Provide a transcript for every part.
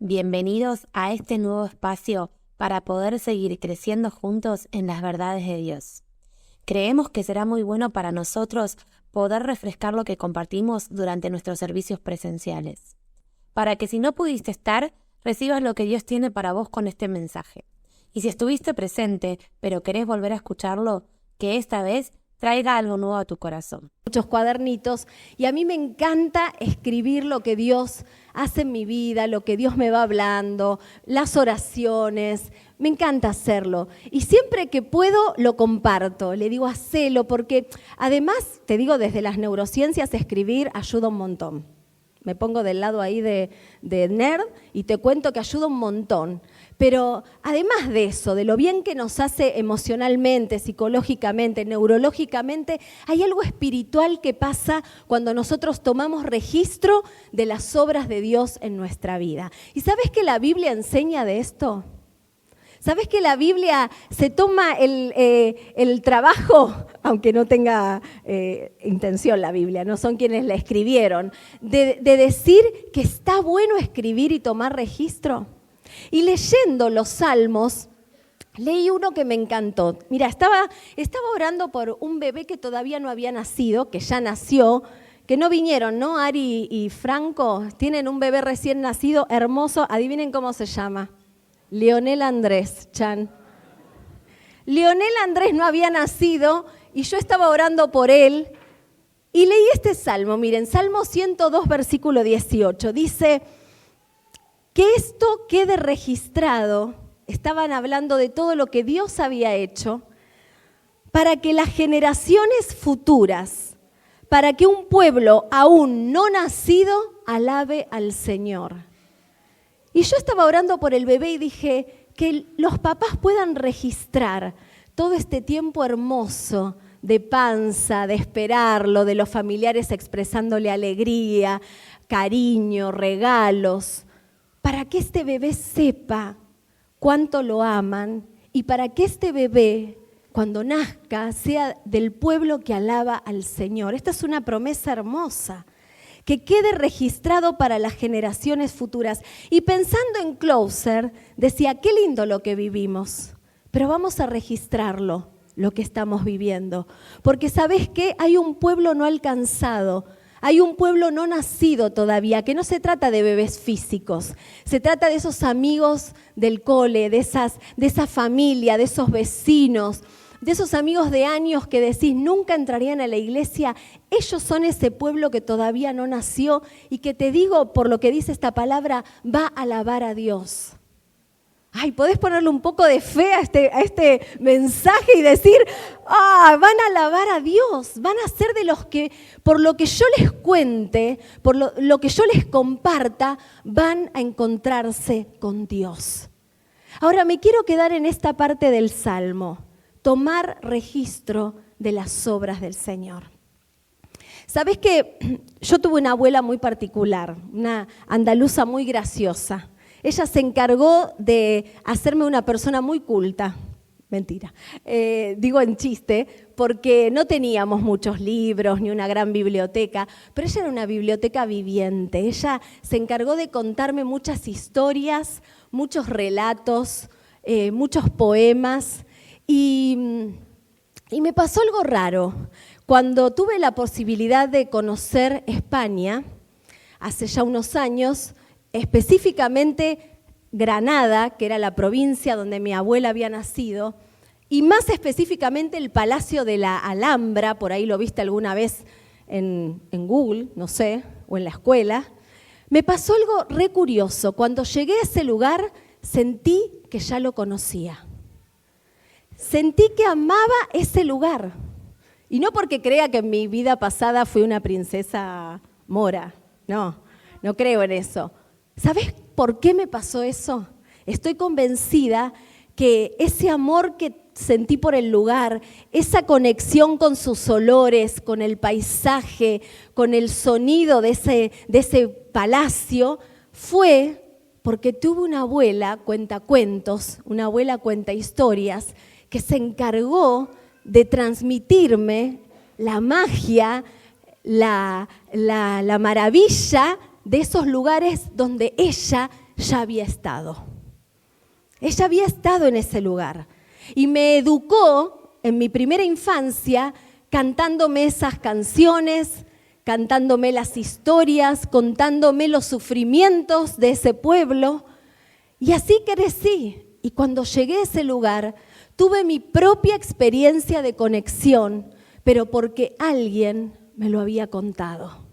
Bienvenidos a este nuevo espacio para poder seguir creciendo juntos en las verdades de Dios. Creemos que será muy bueno para nosotros poder refrescar lo que compartimos durante nuestros servicios presenciales, para que si no pudiste estar, recibas lo que Dios tiene para vos con este mensaje. Y si estuviste presente, pero querés volver a escucharlo, que esta vez traiga algo nuevo a tu corazón. Muchos cuadernitos, y a mí me encanta escribir lo que Dios hace en mi vida, lo que Dios me va hablando, las oraciones, me encanta hacerlo. Y siempre que puedo lo comparto, le digo hacelo, porque además, te digo, desde las neurociencias escribir ayuda un montón. Me pongo del lado ahí de nerd y te cuento que ayuda un montón. Pero además de eso, de lo bien que nos hace emocionalmente, psicológicamente, neurológicamente, hay algo espiritual que pasa cuando nosotros tomamos registro de las obras de Dios en nuestra vida. ¿Y sabes qué la Biblia enseña de esto? ¿Sabes que la Biblia se toma el trabajo, aunque no tenga intención la Biblia, no son quienes la escribieron, de decir que está bueno escribir y tomar registro? Y leyendo los Salmos, leí uno que me encantó. Mira, estaba orando por un bebé que todavía no había nacido, que ya nació, que no vinieron, ¿no? Ari y Franco tienen un bebé recién nacido, hermoso. Adivinen cómo se llama. Leonel Andrés, Chan. Leonel Andrés no había nacido y yo estaba orando por él y leí este salmo. Miren, Salmo 102, versículo 18. Dice que esto quede registrado, estaban hablando de todo lo que Dios había hecho, para que las generaciones futuras, para que un pueblo aún no nacido alabe al Señor. Y yo estaba orando por el bebé y dije que los papás puedan registrar todo este tiempo hermoso de panza, de esperarlo, de los familiares expresándole alegría, cariño, regalos, para que este bebé sepa cuánto lo aman y para que este bebé, cuando nazca, sea del pueblo que alaba al Señor. Esta es una promesa hermosa, que quede registrado para las generaciones futuras. Y pensando en Closer, decía, qué lindo lo que vivimos, pero vamos a registrarlo, lo que estamos viviendo. Porque ¿sabés qué? Hay un pueblo no alcanzado, hay un pueblo no nacido todavía, que no se trata de bebés físicos, se trata de esos amigos del cole, de esa familia, de esos vecinos, de esos amigos de años que decís nunca entrarían a la iglesia. Ellos son ese pueblo que todavía no nació y que te digo, por lo que dice esta palabra, va a alabar a Dios. Ay, podés ponerle un poco de fe a este mensaje y decir, van a alabar a Dios, van a ser de los que, por lo que yo les cuente, por lo que yo les comparta, van a encontrarse con Dios. Ahora me quiero quedar en esta parte del Salmo, tomar registro de las obras del Señor. ¿Sabés que yo tuve una abuela muy particular, una andaluza muy graciosa? Ella se encargó de hacerme una persona muy culta. Mentira, digo en chiste, porque no teníamos muchos libros ni una gran biblioteca, pero ella era una biblioteca viviente. Ella se encargó de contarme muchas historias, muchos relatos, muchos poemas, y me pasó algo raro. Cuando tuve la posibilidad de conocer España, hace ya unos años, específicamente Granada, que era la provincia donde mi abuela había nacido, y más específicamente el Palacio de la Alhambra, por ahí lo viste alguna vez en Google, no sé, o en la escuela, me pasó algo re curioso. Cuando llegué a ese lugar, sentí que ya lo conocía. Sentí que amaba ese lugar. Y no porque crea que en mi vida pasada fui una princesa mora, no creo en eso. ¿Sabes por qué me pasó eso? Estoy convencida que ese amor que sentí por el lugar, esa conexión con sus olores, con el paisaje, con el sonido de ese palacio, fue porque tuve una abuela cuentacuentos, una abuela cuenta historias, que se encargó de transmitirme la magia, la maravilla de esos lugares donde ella ya había estado. Ella había estado en ese lugar y me educó en mi primera infancia cantándome esas canciones, cantándome las historias, contándome los sufrimientos de ese pueblo. Y así crecí. Y cuando llegué a ese lugar, tuve mi propia experiencia de conexión, pero porque alguien me lo había contado.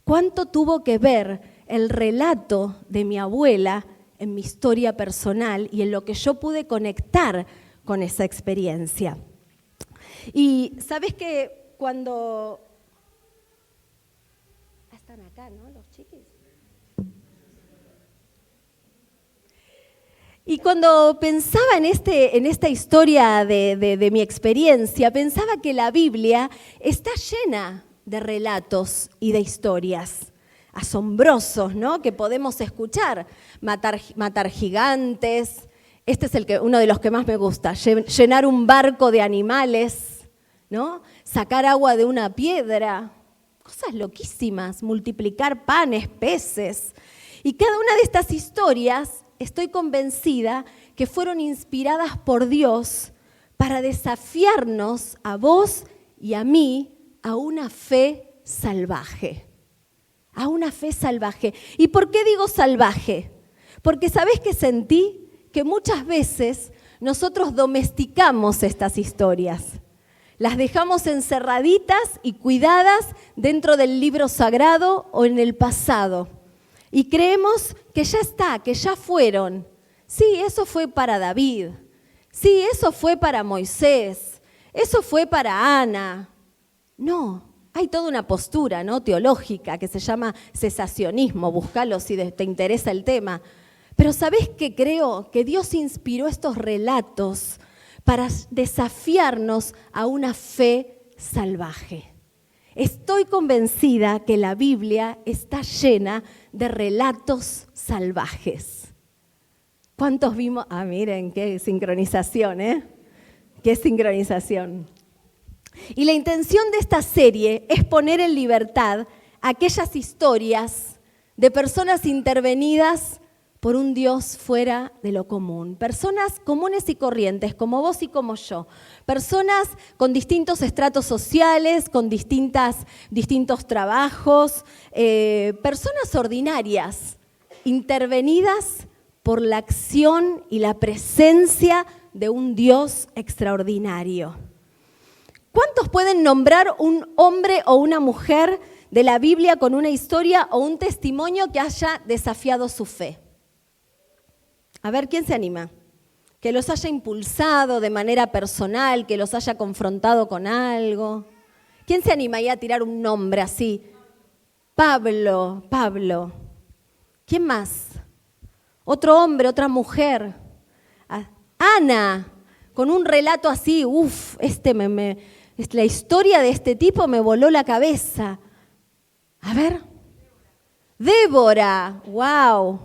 ¿Cuánto tuvo que ver el relato de mi abuela en mi historia personal y en lo que yo pude conectar con esa experiencia? Y sabes que cuando... Están acá, ¿no? Los chiquis. Y cuando pensaba en esta historia de mi experiencia, pensaba que la Biblia está llena de relatos y de historias asombrosos, ¿no? Que podemos escuchar. Matar gigantes. Este es uno de los que más me gusta. Llenar un barco de animales, ¿no? Sacar agua de una piedra. Cosas loquísimas. Multiplicar panes, peces. Y cada una de estas historias, estoy convencida que fueron inspiradas por Dios para desafiarnos a vos y a mí a una fe salvaje. A una fe salvaje. ¿Y por qué digo salvaje? Porque ¿sabés qué sentí? Que muchas veces nosotros domesticamos estas historias. Las dejamos encerraditas y cuidadas dentro del libro sagrado o en el pasado. Y creemos que ya está, que ya fueron. Sí, eso fue para David. Sí, eso fue para Moisés. Eso fue para Ana. No, hay toda una postura, ¿no?, teológica que se llama cesacionismo. Búscalo si te interesa el tema. Pero ¿sabés qué creo? Que Dios inspiró estos relatos para desafiarnos a una fe salvaje. Estoy convencida que la Biblia está llena de relatos salvajes. ¿Cuántos vimos? Ah, miren, qué sincronización, ¿eh? Qué sincronización. Y la intención de esta serie es poner en libertad aquellas historias de personas intervenidas por un Dios fuera de lo común. Personas comunes y corrientes, como vos y como yo. Personas con distintos estratos sociales, con distintos trabajos. Personas ordinarias, intervenidas por la acción y la presencia de un Dios extraordinario. ¿Cuántos pueden nombrar un hombre o una mujer de la Biblia con una historia o un testimonio que haya desafiado su fe? A ver, ¿quién se anima? Que los haya impulsado de manera personal, que los haya confrontado con algo. ¿Quién se anima ahí a tirar un nombre así? Pablo. ¿Quién más? Otro hombre, otra mujer. Ana, con un relato así, la historia de este tipo me voló la cabeza. A ver. Débora, wow.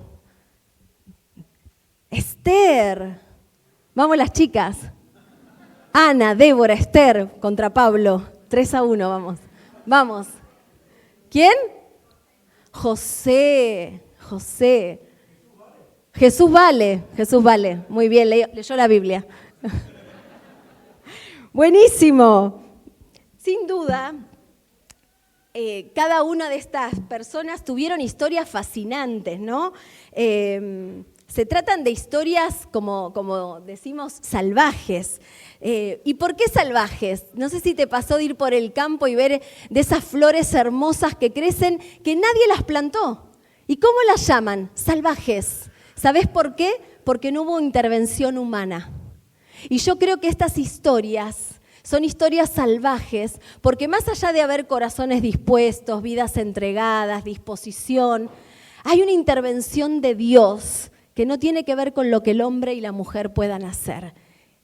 Esther. Vamos las chicas. Ana, Débora, Esther contra Pablo. 3-1, vamos. Vamos. ¿Quién? José. Jesús vale. Muy bien, leyó la Biblia. Buenísimo. Sin duda, cada una de estas personas tuvieron historias fascinantes, ¿no? Se tratan de historias, como decimos, salvajes. ¿Y por qué salvajes? No sé si te pasó de ir por el campo y ver de esas flores hermosas que crecen, que nadie las plantó. ¿Y cómo las llaman? Salvajes. ¿Sabés por qué? Porque no hubo intervención humana. Y yo creo que estas historias son historias salvajes, porque más allá de haber corazones dispuestos, vidas entregadas, disposición, hay una intervención de Dios que no tiene que ver con lo que el hombre y la mujer puedan hacer.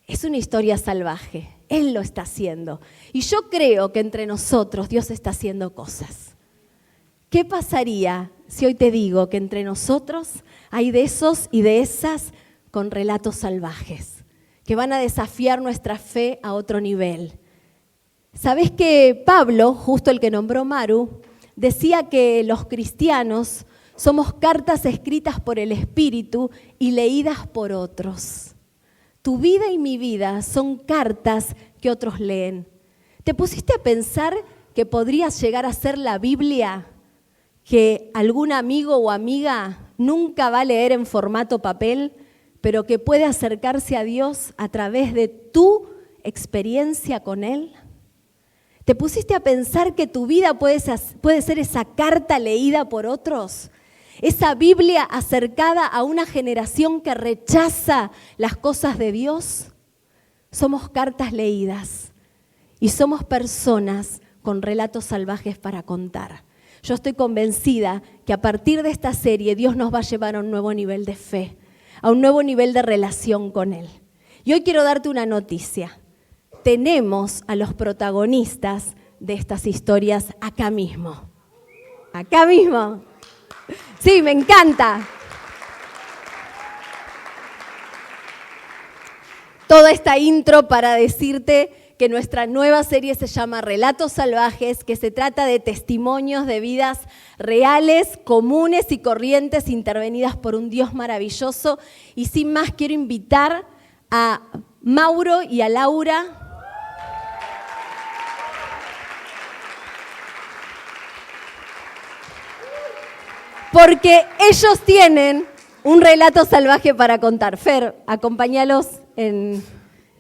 Es una historia salvaje. Él lo está haciendo. Y yo creo que entre nosotros Dios está haciendo cosas. ¿Qué pasaría si hoy te digo que entre nosotros hay de esos y de esas con relatos salvajes que van a desafiar nuestra fe a otro nivel? ¿Sabés que Pablo, justo el que nombró Maru, decía que los cristianos Somos cartas escritas por el Espíritu y leídas por otros. Tu vida y mi vida son cartas que otros leen. ¿Te pusiste a pensar que podrías llegar a ser la Biblia que algún amigo o amiga nunca va a leer en formato papel, pero que puede acercarse a Dios a través de tu experiencia con Él? ¿Te pusiste a pensar que tu vida puede ser esa carta leída por otros? Esa Biblia acercada a una generación que rechaza las cosas de Dios. Somos cartas leídas y somos personas con relatos salvajes para contar. Yo estoy convencida que a partir de esta serie Dios nos va a llevar a un nuevo nivel de fe, a un nuevo nivel de relación con Él. Y hoy quiero darte una noticia. Tenemos a los protagonistas de estas historias acá mismo. Acá mismo. Sí, me encanta. Toda esta intro para decirte que nuestra nueva serie se llama Relatos Salvajes, que se trata de testimonios de vidas reales, comunes y corrientes intervenidas por un Dios maravilloso. Y sin más, quiero invitar a Mauro y a Laura. Porque ellos tienen un relato salvaje para contar. Fer, acompáñalos en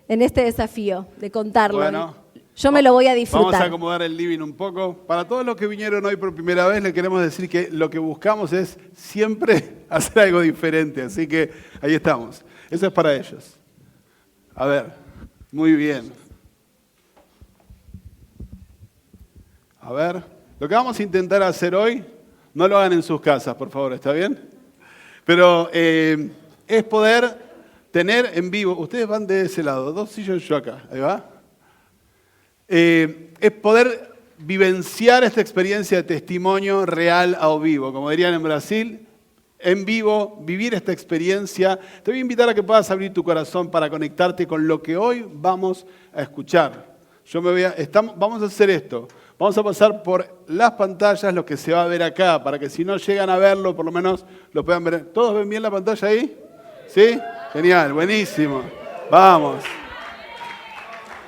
este desafío de contarlo. Bueno, yo me lo voy a disfrutar. Vamos a acomodar el living un poco. Para todos los que vinieron hoy por primera vez, le queremos decir que lo que buscamos es siempre hacer algo diferente. Así que ahí estamos. Eso es para ellos. A ver, muy bien. A ver, lo que vamos a intentar hacer hoy, no lo hagan en sus casas, por favor, ¿está bien? Pero es poder tener en vivo, ustedes van de ese lado, 2 sillas yo acá, ahí va. Es poder vivenciar esta experiencia de testimonio real a vivo, como dirían en Brasil, en vivo, vivir esta experiencia. Te voy a invitar a que puedas abrir tu corazón para conectarte con lo que hoy vamos a escuchar. Vamos a hacer esto. Vamos a pasar por las pantallas, lo que se va a ver acá, para que si no llegan a verlo, por lo menos lo puedan ver. ¿Todos ven bien la pantalla ahí? ¿Sí? Genial, buenísimo. Vamos.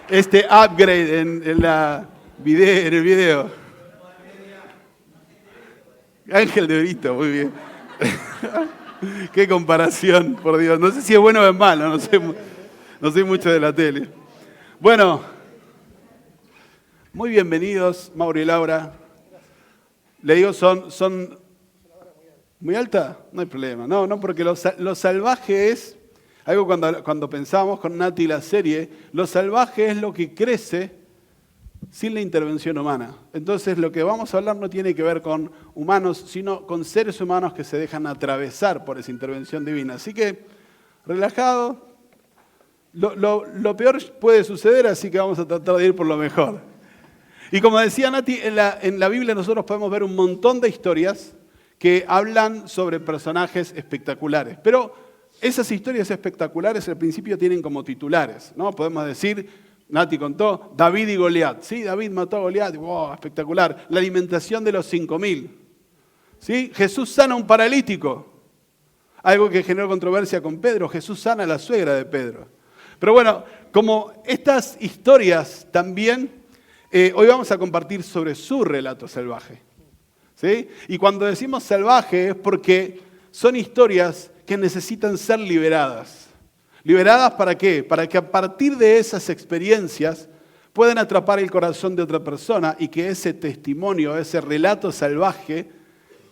Este upgrade en el video. Ángel de Brito, muy bien. Qué comparación, por Dios. No sé si es bueno o es malo, no sé mucho de la tele. Bueno. Muy bienvenidos, Mauro y Laura. Le digo, son muy alta, no hay problema. No, porque lo salvaje es, algo cuando pensamos con Nati la serie, lo salvaje es lo que crece sin la intervención humana. Entonces lo que vamos a hablar no tiene que ver con humanos, sino con seres humanos que se dejan atravesar por esa intervención divina. Así que, relajado, lo peor puede suceder, así que vamos a tratar de ir por lo mejor. Y como decía Nati, en la Biblia nosotros podemos ver un montón de historias que hablan sobre personajes espectaculares. Pero esas historias espectaculares al principio tienen como titulares, ¿no? Podemos decir, Nati contó, David y Goliat. Sí, David mató a Goliat, wow, espectacular. La alimentación de los 5.000. ¿Sí? Jesús sana a un paralítico. Algo que generó controversia con Pedro. Jesús sana a la suegra de Pedro. Pero bueno, como estas historias también... hoy vamos a compartir sobre su relato salvaje. ¿Sí? Y cuando decimos salvaje es porque son historias que necesitan ser liberadas. ¿Liberadas para qué? Para que a partir de esas experiencias puedan atrapar el corazón de otra persona y que ese testimonio, ese relato salvaje,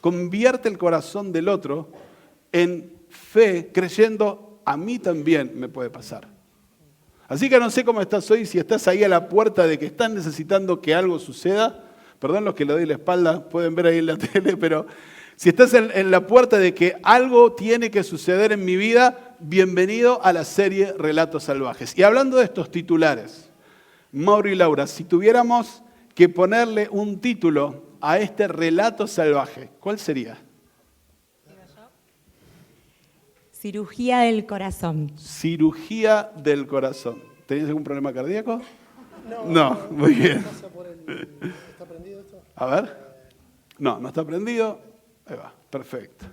convierte el corazón del otro en fe, creyendo, a mí también me puede pasar. Así que no sé cómo estás hoy, si estás ahí a la puerta de que estás necesitando que algo suceda. Perdón los que le doy la espalda, pueden ver ahí en la tele, pero si estás en la puerta de que algo tiene que suceder en mi vida, bienvenido a la serie Relatos Salvajes. Y hablando de estos titulares, Mauro y Laura, si tuviéramos que ponerle un título a este relato salvaje, ¿cuál sería? Cirugía del corazón. Cirugía del corazón. ¿Tenías algún problema cardíaco? No, muy bien. ¿Está prendido esto? A ver. No está prendido. Ahí va. Perfecto.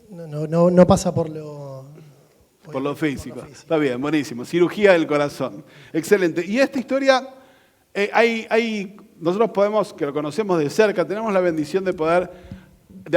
No pasa por lo físico. Está bien, buenísimo. Cirugía del corazón. Excelente. Y esta historia, nosotros podemos, que lo conocemos de cerca, tenemos la bendición de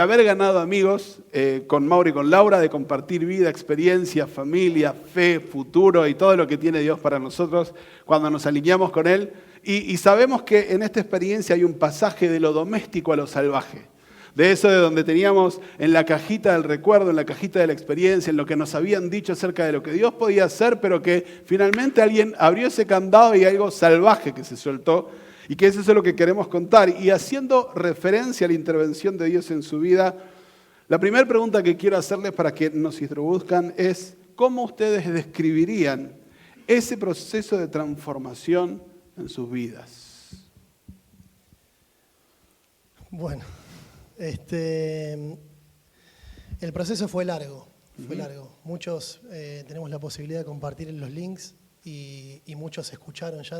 haber ganado amigos con Mauro y con Laura, de compartir vida, experiencia, familia, fe, futuro y todo lo que tiene Dios para nosotros cuando nos alineamos con Él. Y sabemos que en esta experiencia hay un pasaje de lo doméstico a lo salvaje. De eso de donde teníamos en la cajita del recuerdo, en la cajita de la experiencia, en lo que nos habían dicho acerca de lo que Dios podía hacer, pero que finalmente alguien abrió ese candado y hay algo salvaje que se soltó. Y que eso es lo que queremos contar. Y haciendo referencia a la intervención de Dios en su vida, la primera pregunta que quiero hacerles para que nos introduzcan es ¿cómo ustedes describirían ese proceso de transformación en sus vidas? Bueno, el proceso fue largo. Muchos tenemos la posibilidad de compartir los links y muchos escucharon ya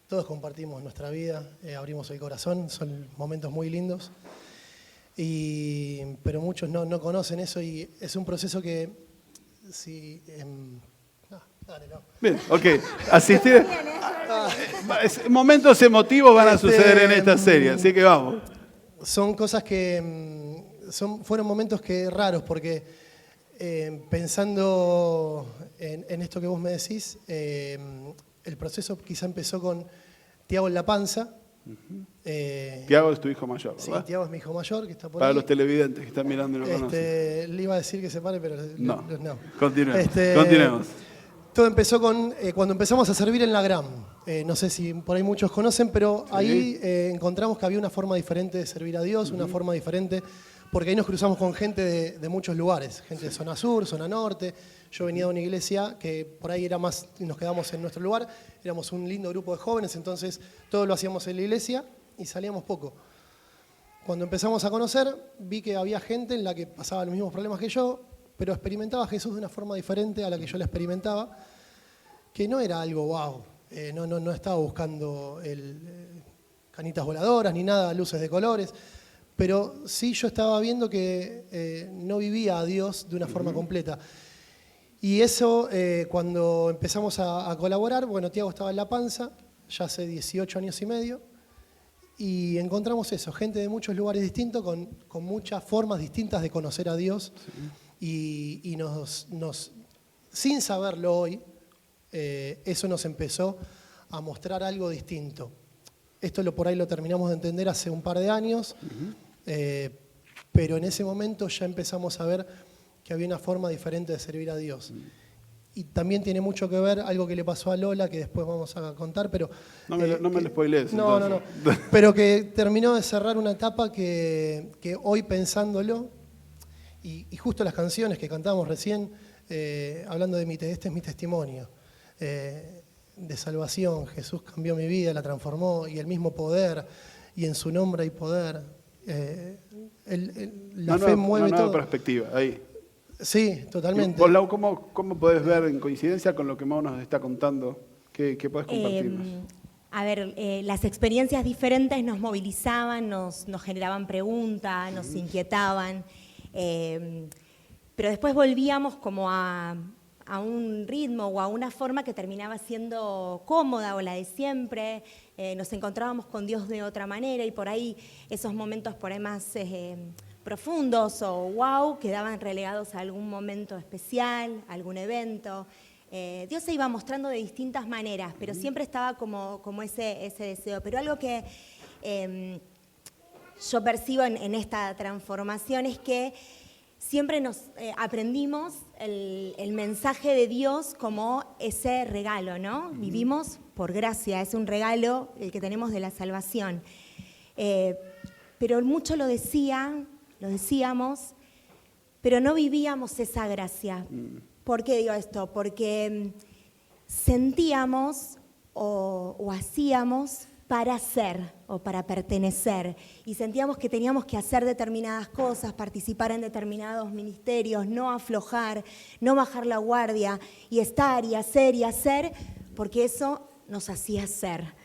todos compartimos nuestra vida, abrimos el corazón, son momentos muy lindos, pero muchos no conocen eso y es un proceso que si... Bien, ok. Asistir. Momentos emotivos van a suceder en esta serie, así que vamos. Son cosas que fueron momentos raros porque pensando en esto que vos me decís, el proceso quizá empezó con Tiago en la panza. Tiago es tu hijo mayor, ¿verdad? Sí, Tiago es mi hijo mayor, que está por Para ahí. los televidentes que están mirando y no conocen. Le iba a decir que se pare, pero no. Continuemos. Todo empezó cuando empezamos a servir en la Gram. No sé si por ahí muchos conocen, pero ahí encontramos que había una forma diferente de servir a Dios, una forma diferente, porque ahí nos cruzamos con gente de muchos lugares, gente de zona sur, zona norte. Yo venía de una iglesia que por ahí era más, nos quedamos en nuestro lugar, éramos un lindo grupo de jóvenes, entonces todo lo hacíamos en la iglesia y salíamos poco. Cuando empezamos a conocer, vi que había gente en la que pasaba los mismos problemas que yo, pero experimentaba a Jesús de una forma diferente a la que yo la experimentaba, que no era algo wow, no estaba buscando canitas voladoras ni nada, luces de colores, pero sí yo estaba viendo que no vivía a Dios de una forma completa. Y eso, cuando empezamos a colaborar, bueno, Tiago estaba en la panza, ya hace 18 años y medio, y encontramos eso, gente de muchos lugares distintos, con muchas formas distintas de conocer a Dios, y sin saberlo hoy, eso nos empezó a mostrar algo distinto. Esto por ahí lo terminamos de entender hace un par de años, pero en ese momento ya empezamos a ver que había una forma diferente de servir a Dios. Y también tiene mucho que ver algo que le pasó a Lola, que después vamos a contar, pero... No me lo spoilees. No. Pero que terminó de cerrar una etapa que hoy pensándolo, y justo las canciones que cantábamos recién, hablando de este es mi testimonio, de salvación. Jesús cambió mi vida, la transformó, y el mismo poder, y en su nombre hay poder. La fe mueve todo. Una nueva perspectiva, ahí. Sí, totalmente. Vos, Lau, ¿cómo podés ver en coincidencia con lo que Mau nos está contando? ¿Qué podés compartirnos? Las experiencias diferentes nos movilizaban, nos generaban preguntas, nos inquietaban, pero después volvíamos como a un ritmo o a una forma que terminaba siendo cómoda o la de siempre. Nos encontrábamos con Dios de otra manera y por ahí esos momentos por ahí más profundos o wow quedaban relegados a algún momento especial, algún evento. Dios se iba mostrando de distintas maneras, pero siempre estaba como ese deseo. Pero algo que yo percibo en esta transformación es que siempre nos aprendimos el mensaje de Dios como ese regalo, ¿no? Vivimos por gracia, es un regalo el que tenemos de la salvación. Pero mucho lo decíamos, pero no vivíamos esa gracia. ¿Por qué digo esto? Porque sentíamos o hacíamos para ser o para pertenecer y sentíamos que teníamos que hacer determinadas cosas, participar en determinados ministerios, no aflojar, no bajar la guardia y estar y hacer, porque eso nos hacía ser.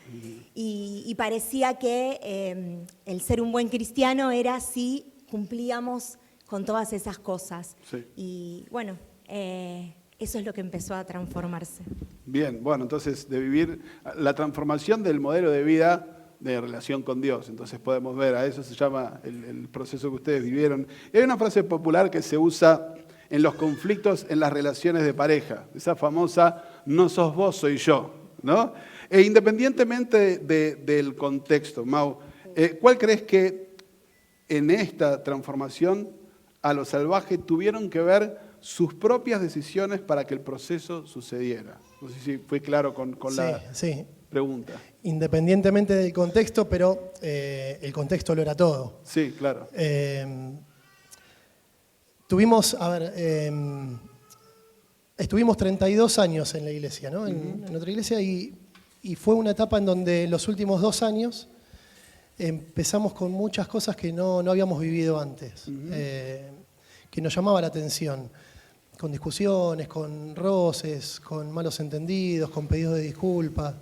Y parecía que el ser un buen cristiano era así cumplíamos con todas esas cosas. Sí. Y bueno, eso es lo que empezó a transformarse. Bien, bueno, entonces de vivir la transformación del modelo de vida de relación con Dios. Entonces podemos ver, a eso se llama el proceso que ustedes vivieron. Y hay una frase popular que se usa en los conflictos en las relaciones de pareja, esa famosa no sos vos, soy yo, ¿no? E independientemente del contexto, Mau, ¿cuál crees que en esta transformación a lo salvaje tuvieron que ver sus propias decisiones para que el proceso sucediera? No sé si fue claro con la pregunta. Independientemente del contexto, pero el contexto lo era todo. Sí, claro. Estuvimos 32 años en la iglesia, ¿no? En otra iglesia, y fue una etapa en donde los últimos 2 años empezamos con muchas cosas que no habíamos vivido antes, que nos llamaba la atención, con discusiones, con roces, con malos entendidos, con pedidos de disculpas.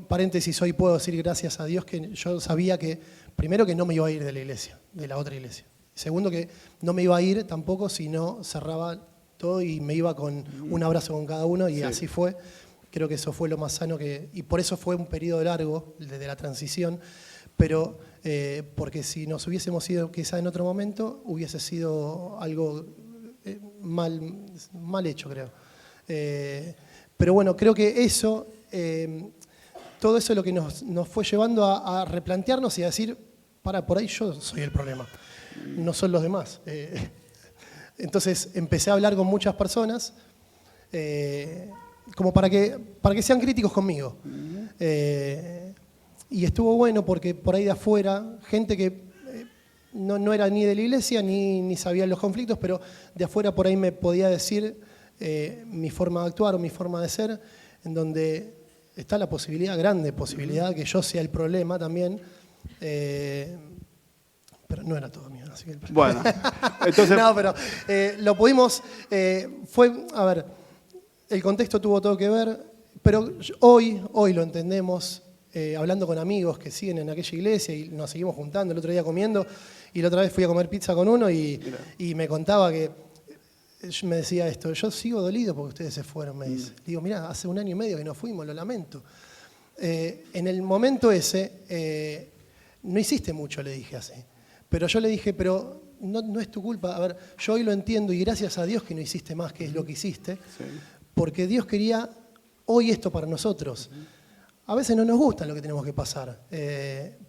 Paréntesis, hoy puedo decir gracias a Dios que yo sabía que, primero, que no me iba a ir de la iglesia, de la otra iglesia. Segundo, que no me iba a ir tampoco si no cerraba todo y me iba con un abrazo con cada uno, y así fue. Creo que eso fue lo más sano, y por eso fue un periodo largo de la transición, pero porque si nos hubiésemos ido quizá en otro momento, hubiese sido algo mal hecho, creo. Pero bueno, creo que eso, todo eso es lo que nos fue llevando a replantearnos y a decir, por ahí yo soy el problema, no son los demás. Entonces empecé a hablar con muchas personas, como para que sean críticos conmigo. Y estuvo bueno porque por ahí de afuera, gente que no era ni de la iglesia ni sabía los conflictos, pero de afuera por ahí me podía decir mi forma de actuar o mi forma de ser, en donde está la posibilidad, grande posibilidad, que yo sea el problema también. Pero no era todo mío. Así que... Bueno, entonces... No, pero lo pudimos... el contexto tuvo todo que ver, pero hoy lo entendemos, hablando con amigos que siguen en aquella iglesia y nos seguimos juntando, el otro día comiendo, y la otra vez fui a comer pizza con uno y me contaba que, me decía esto, yo sigo dolido porque ustedes se fueron, me dice. Digo, mirá, hace 1 año y medio que nos fuimos, lo lamento. En el momento ese, no hiciste mucho, le dije así. Pero yo le dije, pero no es tu culpa. A ver, yo hoy lo entiendo y gracias a Dios que no hiciste más, que es lo que hiciste, porque Dios quería hoy esto para nosotros. A veces no nos gusta lo que tenemos que pasar,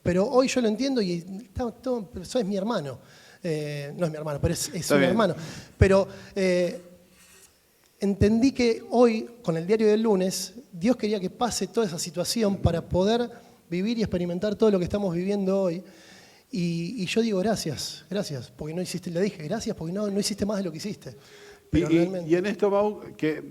pero hoy yo lo entiendo y eso es mi hermano. No es mi hermano, pero es un hermano. Pero entendí que hoy, con el diario del lunes, Dios quería que pase toda esa situación para poder vivir y experimentar todo lo que estamos viviendo hoy. Y yo digo gracias, porque no hiciste, le dije gracias porque no hiciste más de lo que hiciste. Pero y en esto, Mau, que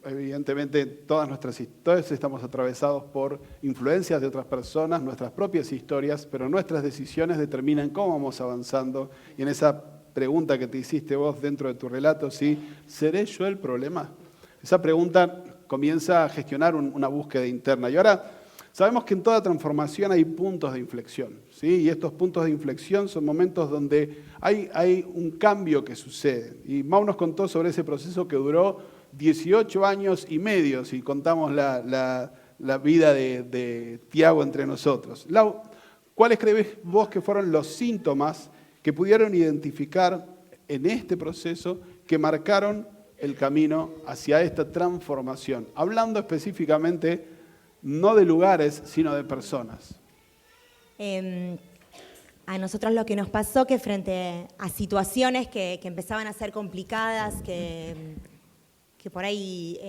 evidentemente todos estamos atravesados por influencias de otras personas, nuestras propias historias, pero nuestras decisiones determinan cómo vamos avanzando. Y en esa pregunta que te hiciste vos dentro de tu relato, ¿sí? ¿Seré yo el problema? Esa pregunta comienza a gestionar una búsqueda interna. Y ahora sabemos que en toda transformación hay puntos de inflexión, ¿sí? Y estos puntos de inflexión son momentos donde hay un cambio que sucede. Y Mau nos contó sobre ese proceso que duró 18 años y medio, si contamos la vida de Tiago entre nosotros. Lau, ¿cuáles crees vos que fueron los síntomas que pudieron identificar en este proceso que marcaron el camino hacia esta transformación? Hablando específicamente no de lugares, sino de personas. A nosotros lo que nos pasó que frente a situaciones que empezaban a ser complicadas, que por ahí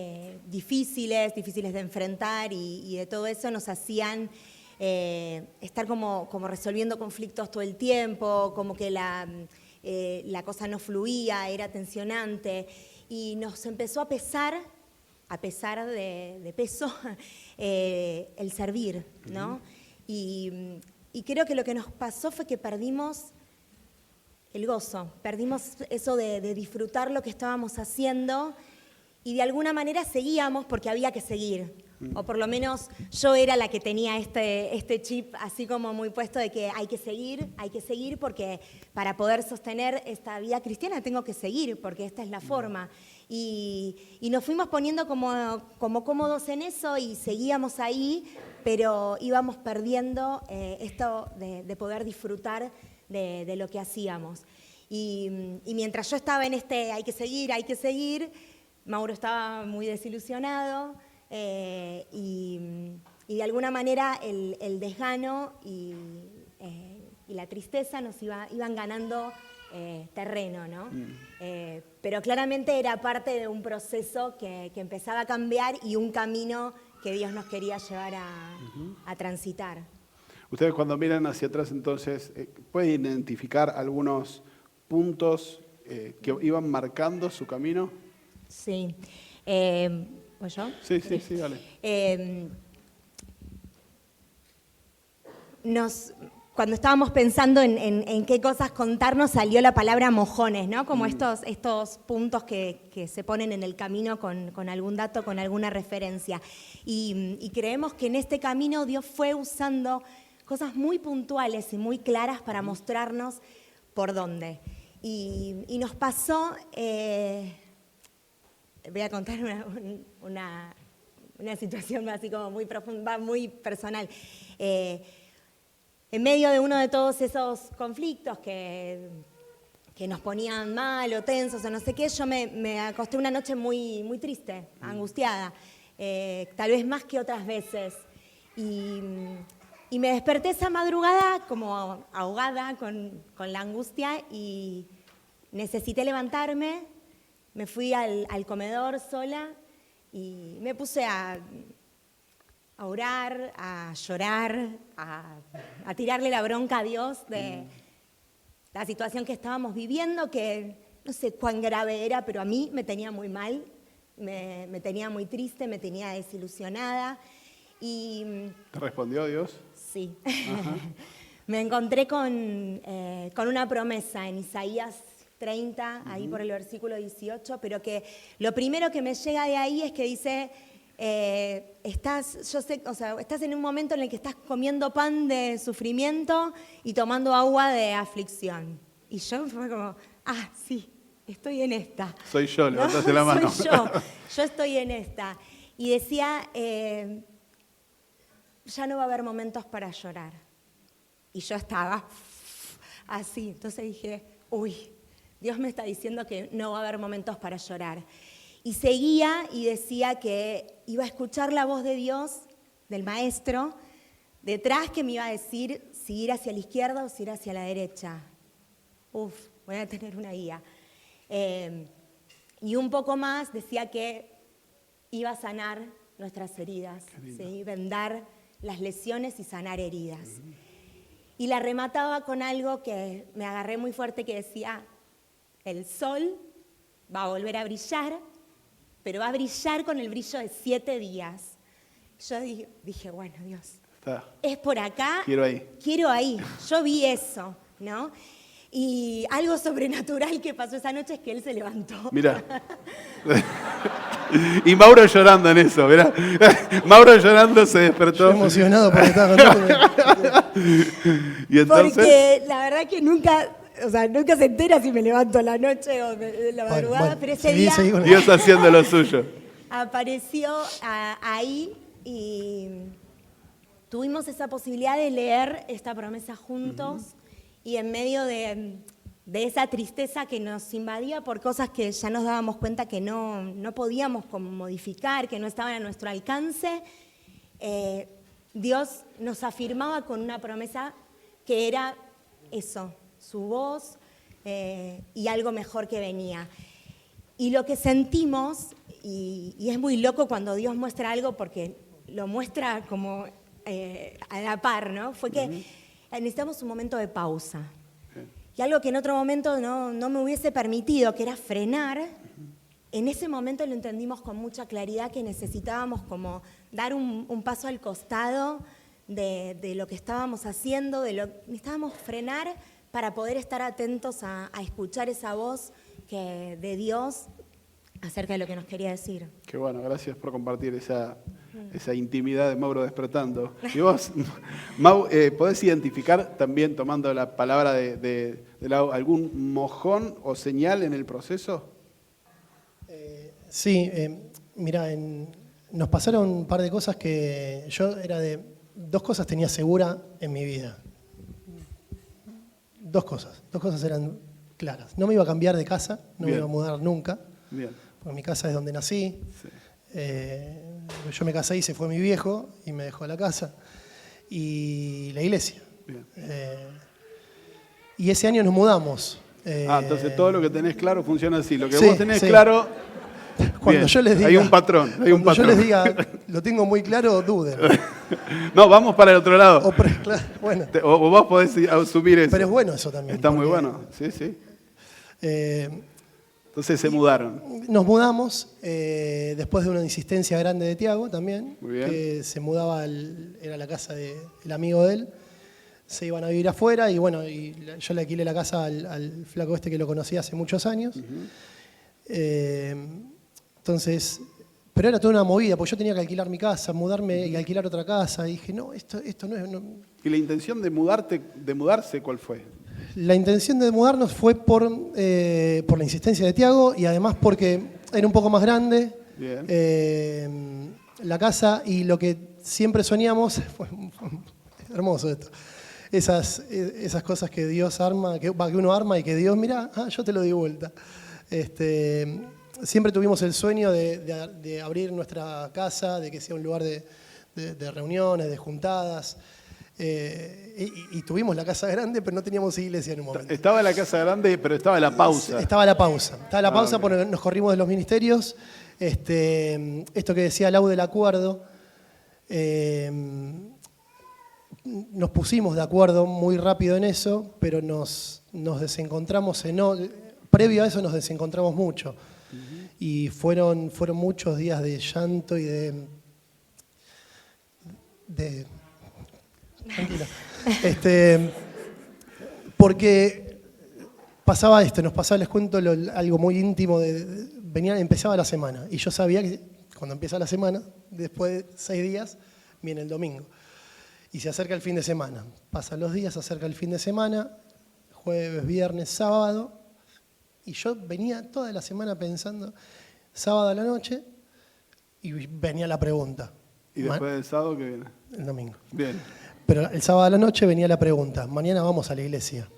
difíciles de enfrentar y de todo eso nos hacían estar como resolviendo conflictos todo el tiempo, como que la cosa no fluía, era tensionante y nos empezó a pesar de peso, el servir, ¿no? Y creo que lo que nos pasó fue que perdimos el gozo, perdimos eso de disfrutar lo que estábamos haciendo y de alguna manera seguíamos porque había que seguir, O por lo menos yo era la que tenía este chip así como muy puesto de que hay que seguir porque para poder sostener esta vida cristiana tengo que seguir, porque esta es la forma. Y nos fuimos poniendo como cómodos en eso y seguíamos ahí, pero íbamos perdiendo esto de poder disfrutar de lo que hacíamos. Y mientras yo estaba en hay que seguir, Mauro estaba muy desilusionado y de alguna manera el desgano y la tristeza nos iban ganando terreno, ¿no? Pero claramente era parte de un proceso que empezaba a cambiar y un camino que Dios nos quería llevar a transitar. Ustedes cuando miran hacia atrás entonces, ¿pueden identificar algunos puntos que iban marcando su camino? Sí. ¿O yo? Sí, dale. Cuando estábamos pensando en qué cosas contarnos, salió la palabra mojones, ¿no? Como estos puntos que se ponen en el camino con algún dato, con alguna referencia. Y creemos que en este camino Dios fue usando cosas muy puntuales y muy claras para mostrarnos por dónde. Y nos pasó, voy a contar una situación así como muy profunda, muy personal. En medio de uno de todos esos conflictos que nos ponían mal o tensos o no sé qué, yo me acosté una noche muy, muy triste, angustiada, tal vez más que otras veces. Y me desperté esa madrugada como ahogada con la angustia y necesité levantarme, me fui al comedor sola y me puse a orar, a llorar, a tirarle la bronca a Dios de la situación que estábamos viviendo, que no sé cuán grave era, pero a mí me tenía muy mal, me tenía muy triste, me tenía desilusionada. ¿Te respondió Dios? Sí. Me encontré con una promesa en Isaías 30, ahí por el versículo 18, pero que lo primero que me llega de ahí es que dice... estás en un momento en el que estás comiendo pan de sufrimiento y tomando agua de aflicción. Y yo fue como, sí, estoy en esta. Soy yo, levantaste la mano. Soy yo estoy en esta. Y decía, ya no va a haber momentos para llorar. Y yo estaba así. Entonces dije, Dios me está diciendo que no va a haber momentos para llorar. Y seguía y decía que iba a escuchar la voz de Dios, del Maestro, detrás que me iba a decir si ir hacia la izquierda o si ir hacia la derecha. Voy a tener una guía. Y un poco más decía que iba a sanar nuestras heridas, ¿sí? Vendar las lesiones y sanar heridas. Y la remataba con algo que me agarré muy fuerte que decía, el sol va a volver a brillar, pero va a brillar con el brillo de 7 días. Yo dije, bueno, Dios, es por acá. Quiero ahí. Yo vi eso, ¿no? Y algo sobrenatural que pasó esa noche es que él se levantó. Mirá. Y Mauro llorando en eso, mirá. Mauro llorando se despertó. Yo emocionado porque estaba contando. Y entonces... Porque la verdad que nunca se entera si me levanto a la noche o de la madrugada, pero ese día Dios haciendo lo suyo. Apareció ahí y tuvimos esa posibilidad de leer esta promesa juntos y en medio de esa tristeza que nos invadía por cosas que ya nos dábamos cuenta que no podíamos como modificar, que no estaban a nuestro alcance, Dios nos afirmaba con una promesa que era eso, su voz y algo mejor que venía. Y lo que sentimos, y es muy loco cuando Dios muestra algo porque lo muestra como a la par, ¿no? Fue que necesitamos un momento de pausa. Y algo que en otro momento no me hubiese permitido, que era frenar, en ese momento lo entendimos con mucha claridad que necesitábamos como dar un paso al costado de lo que estábamos haciendo, necesitábamos frenar para poder estar atentos a escuchar esa voz de Dios acerca de lo que nos quería decir. Qué bueno, gracias por compartir esa intimidad de Mauro despertando. Y vos, Mau, ¿podés identificar también, tomando la palabra de Lau, algún mojón o señal en el proceso? Sí, mira, nos pasaron un par de cosas que yo era de... Dos cosas tenía segura en mi vida. Dos cosas eran claras. No me iba a cambiar de casa, no me iba a mudar nunca. Bien. Porque mi casa es donde nací. Sí. Yo me casé y se fue mi viejo y me dejó la casa. Y la iglesia. Bien. Y ese año nos mudamos. Entonces todo lo que tenés claro funciona así. Lo que Sí, vos tenés sí. claro... Cuando bien. yo les diga, Hay un patrón, cuando yo les diga, lo tengo muy claro, duden. No, vamos para el otro lado. Bueno, O vos podés asumir eso. pero es bueno eso también. Está muy porque, bueno, sí, sí. eh, Entonces se mudaron. Nos mudamos después de una insistencia grande de Tiago también, Muy bien. que se mudaba, era la casa del amigo de él, se iban a vivir afuera y bueno, yo le alquilé la casa al flaco este que lo conocí hace muchos años. Entonces, pero era toda una movida, porque yo tenía que alquilar mi casa, mudarme y alquilar otra casa, y dije, no, esto no es... no. ¿Y la intención de mudarse cuál fue? La intención de mudarnos fue por la insistencia de Tiago y además porque era un poco más grande la casa y lo que siempre soñamos, fue hermoso esto, esas cosas que Dios arma, que uno arma y que Dios, mira, yo te lo di vuelta. Siempre tuvimos el sueño de abrir nuestra casa, de que sea un lugar de reuniones, de juntadas. Y tuvimos la casa grande, pero no teníamos iglesia en un momento. Estaba la casa grande, pero estaba la pausa. Estaba la pausa porque nos corrimos de los ministerios. Esto que decía Lau del acuerdo, nos pusimos de acuerdo muy rápido en eso, pero nos desencontramos previo a eso nos desencontramos mucho. Y fueron muchos días de llanto y tranquila. Porque pasaba esto, les cuento algo muy íntimo, empezaba la semana, y yo sabía que cuando empieza la semana, después de 6 días, viene el domingo. Y se acerca el fin de semana. Pasan los días, se acerca el fin de semana, jueves, viernes, sábado, y yo venía toda la semana pensando, sábado a la noche, y venía la pregunta. ¿Y después del sábado qué viene? El domingo. Bien. Pero el sábado a la noche venía la pregunta, mañana vamos a la iglesia.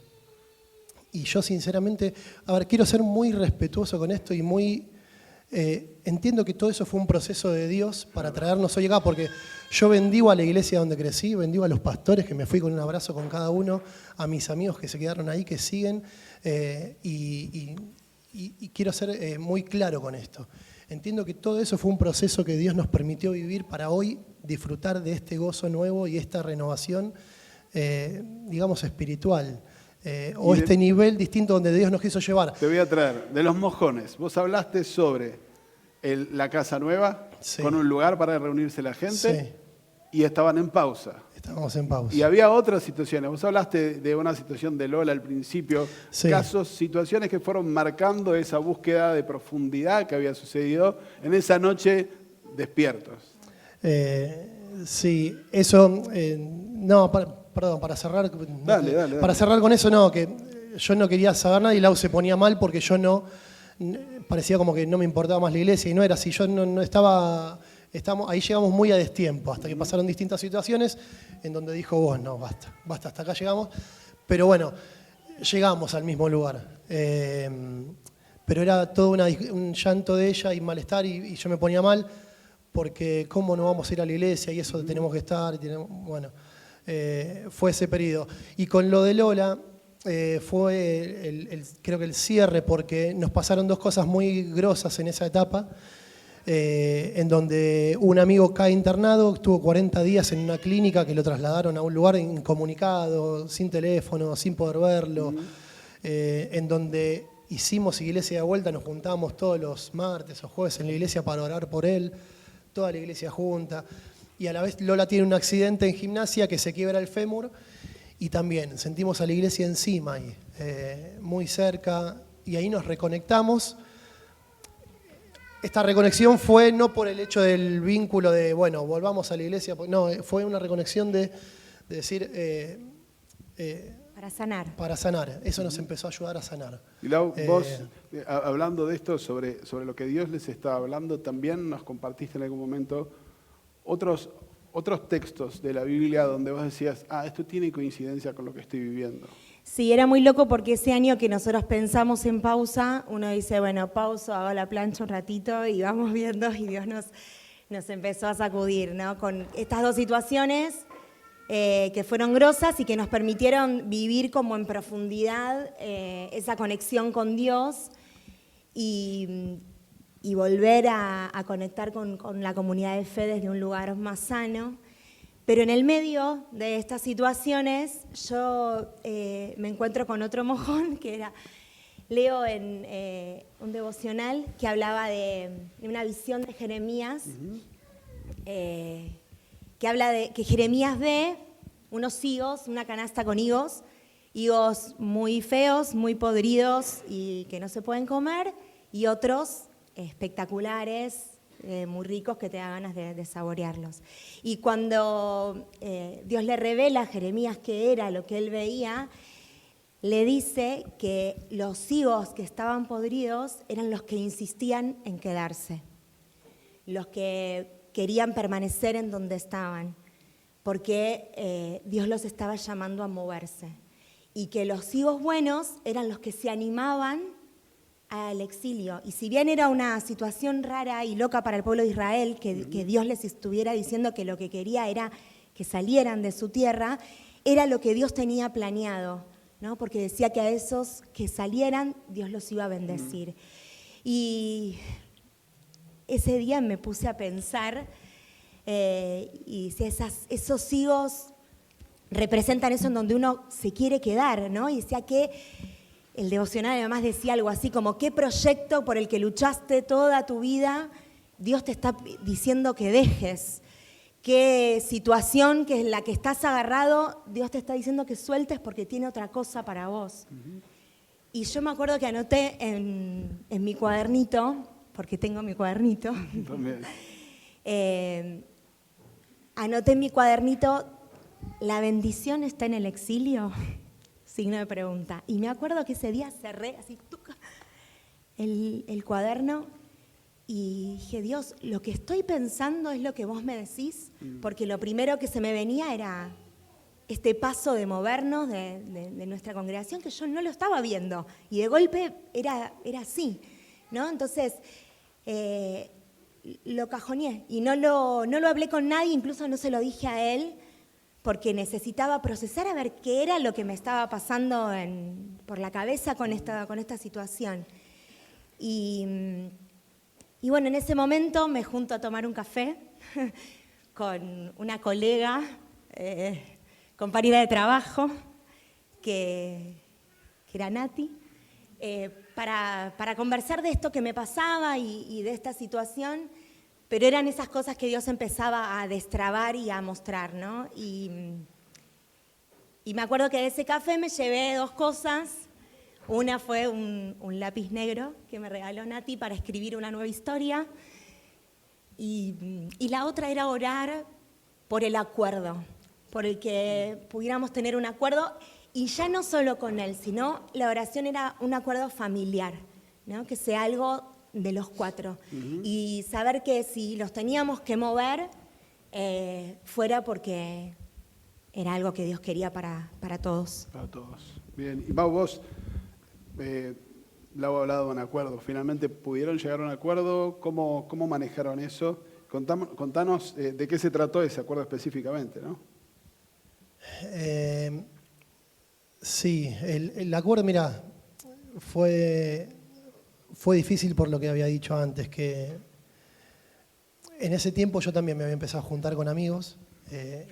Y yo sinceramente, quiero ser muy respetuoso con esto y muy... entiendo que todo eso fue un proceso de Dios para traernos hoy acá, porque yo bendigo a la iglesia donde crecí, bendigo a los pastores, que me fui con un abrazo con cada uno, a mis amigos que se quedaron ahí, que siguen, y quiero ser muy claro con esto. Entiendo que todo eso fue un proceso que Dios nos permitió vivir para hoy disfrutar de este gozo nuevo y esta renovación, digamos, espiritual. O este nivel distinto donde Dios nos quiso llevar. Te voy a traer, de los mojones, vos hablaste sobre la casa nueva, Sí. con un lugar para reunirse la gente, Sí. y estaban en pausa. Estábamos en pausa. Y había otras situaciones, vos hablaste de una situación de Lola al principio, Sí. situaciones que fueron marcando esa búsqueda de profundidad que había sucedido en esa noche despiertos. Sí, eso, no, perdón, para cerrar. Dale. Para cerrar con eso, no, que yo no quería saber nada y Lau se ponía mal porque yo parecía como que no me importaba más la iglesia y no era así. Yo no estaba, ahí llegamos muy a destiempo, hasta que pasaron distintas situaciones en donde dijo, vos, no, basta, hasta acá llegamos. Pero bueno, llegamos al mismo lugar. Pero era todo un llanto de ella y malestar y yo me ponía mal porque cómo no vamos a ir a la iglesia y eso tenemos que estar. Bueno, fue ese periodo. Y con lo de Lola fue creo que el cierre porque nos pasaron dos cosas muy grosas en esa etapa. En donde un amigo cae internado, estuvo 40 días en una clínica que lo trasladaron a un lugar incomunicado, sin teléfono, sin poder verlo, en donde hicimos iglesia de vuelta, nos juntábamos todos los martes o jueves en la iglesia para orar por él, toda la iglesia junta, y a la vez Lola tiene un accidente en gimnasia que se quiebra el fémur, y también sentimos a la iglesia encima, ahí, muy cerca, y ahí nos reconectamos. esta reconexión fue no por el hecho del vínculo de, bueno, volvamos a la iglesia, no, fue una reconexión de decir... Para sanar. Para sanar, eso nos empezó a ayudar a sanar. Y Lau, vos, hablando de esto, sobre lo que Dios les estaba hablando, también nos compartiste en algún momento otros textos de la Biblia donde vos decías, esto tiene coincidencia con lo que estoy viviendo. Sí, era muy loco porque ese año que nosotros pensamos en pausa, uno dice, bueno, pauso, hago la plancha un ratito y vamos viendo, y Dios nos empezó a sacudir, ¿no? Con estas dos situaciones que fueron grosas y que nos permitieron vivir como en profundidad esa conexión con Dios y volver a conectar con la comunidad de fe desde un lugar más sano. Pero en el medio de estas situaciones yo me encuentro con otro mojón, que leo en un devocional que hablaba de una visión de Jeremías, que habla de que Jeremías ve unos higos, una canasta con higos muy feos, muy podridos y que no se pueden comer, y otros espectaculares, muy ricos, que te da ganas de saborearlos. Y cuando Dios le revela a Jeremías qué era lo que él veía, le dice que los higos que estaban podridos eran los que insistían en quedarse, los que querían permanecer en donde estaban, porque Dios los estaba llamando a moverse. Y que los higos buenos eran los que se animaban al exilio. Y si bien era una situación rara y loca para el pueblo de Israel, que Dios les estuviera diciendo que lo que quería era que salieran de su tierra, era lo que Dios tenía planeado, ¿no? Porque decía que a esos que salieran, Dios los iba a bendecir. Y ese día me puse a pensar, y si esos higos representan eso en donde uno se quiere quedar, ¿no? Y decía que el devocional además decía algo así como, ¿qué proyecto por el que luchaste toda tu vida Dios te está diciendo que dejes? ¿Qué situación que es la que estás agarrado Dios te está diciendo que sueltes porque tiene otra cosa para vos? Y yo me acuerdo que anoté en mi cuadernito, porque tengo mi cuadernito, anoté en mi cuadernito, ¿la bendición está en el exilio? Signo de pregunta. Y me acuerdo que ese día cerré así el cuaderno y dije, Dios, lo que estoy pensando es lo que vos me decís, porque lo primero que se me venía era este paso de movernos de nuestra congregación, que yo no lo estaba viendo, y de golpe era así, ¿no? Entonces, lo cajoneé y no lo hablé con nadie, incluso no se lo dije a él, porque necesitaba procesar a ver qué era lo que me estaba pasando por la cabeza con esta situación. Y bueno, en ese momento me junto a tomar un café con una colega, compañera de trabajo, que era Nati, para conversar de esto que me pasaba y de esta situación. Pero eran esas cosas que Dios empezaba a destrabar y a mostrar, ¿no? Y me acuerdo que de ese café me llevé dos cosas. Una fue un lápiz negro que me regaló Nati para escribir una nueva historia. Y la otra era orar por el acuerdo, por el que pudiéramos tener un acuerdo. Y ya no solo con él, sino la oración era un acuerdo familiar, ¿no? Que sea algo de los cuatro. Y saber que si los teníamos que mover, fuera porque era algo que Dios quería para todos. Para todos. Bien. Y Mau, vos, Lau ha hablado de un acuerdo. ¿Finalmente pudieron llegar a un acuerdo? ¿Cómo manejaron eso? Contanos de qué se trató ese acuerdo específicamente, ¿no? Sí, el acuerdo, mira, fue difícil por lo que había dicho antes, que en ese tiempo yo también me había empezado a juntar con amigos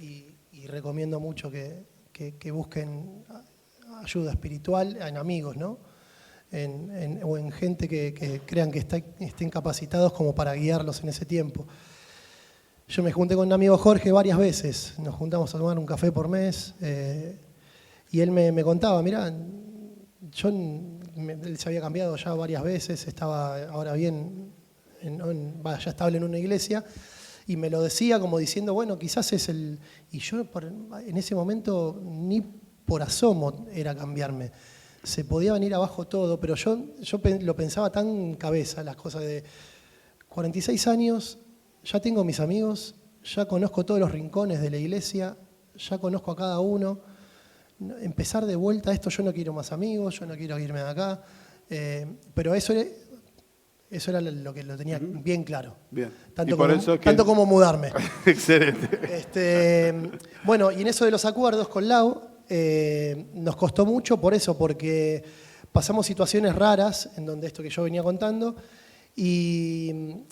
y recomiendo mucho que busquen ayuda espiritual en amigos, ¿no? O en gente que crean que estén capacitados como para guiarlos en ese tiempo. Yo me junté con un amigo Jorge varias veces, nos juntamos a tomar un café por mes y él me contaba, mirá, él se había cambiado ya varias veces, estaba ahora bien ya estable en una iglesia, y me lo decía como diciendo, bueno, quizás es el... Y yo en ese momento ni por asomo era cambiarme. Se podía venir abajo todo, pero yo lo pensaba tan en cabeza, las cosas de 46 años, ya tengo mis amigos, ya conozco todos los rincones de la iglesia, ya conozco a cada uno. Empezar de vuelta esto, yo no quiero más amigos, yo no quiero irme de acá. Pero eso era lo que lo tenía bien claro. Bien. Tanto como mudarme. Excelente. Bueno, y en eso de los acuerdos con Lau, nos costó mucho por eso, porque pasamos situaciones raras, en donde esto que yo venía contando, y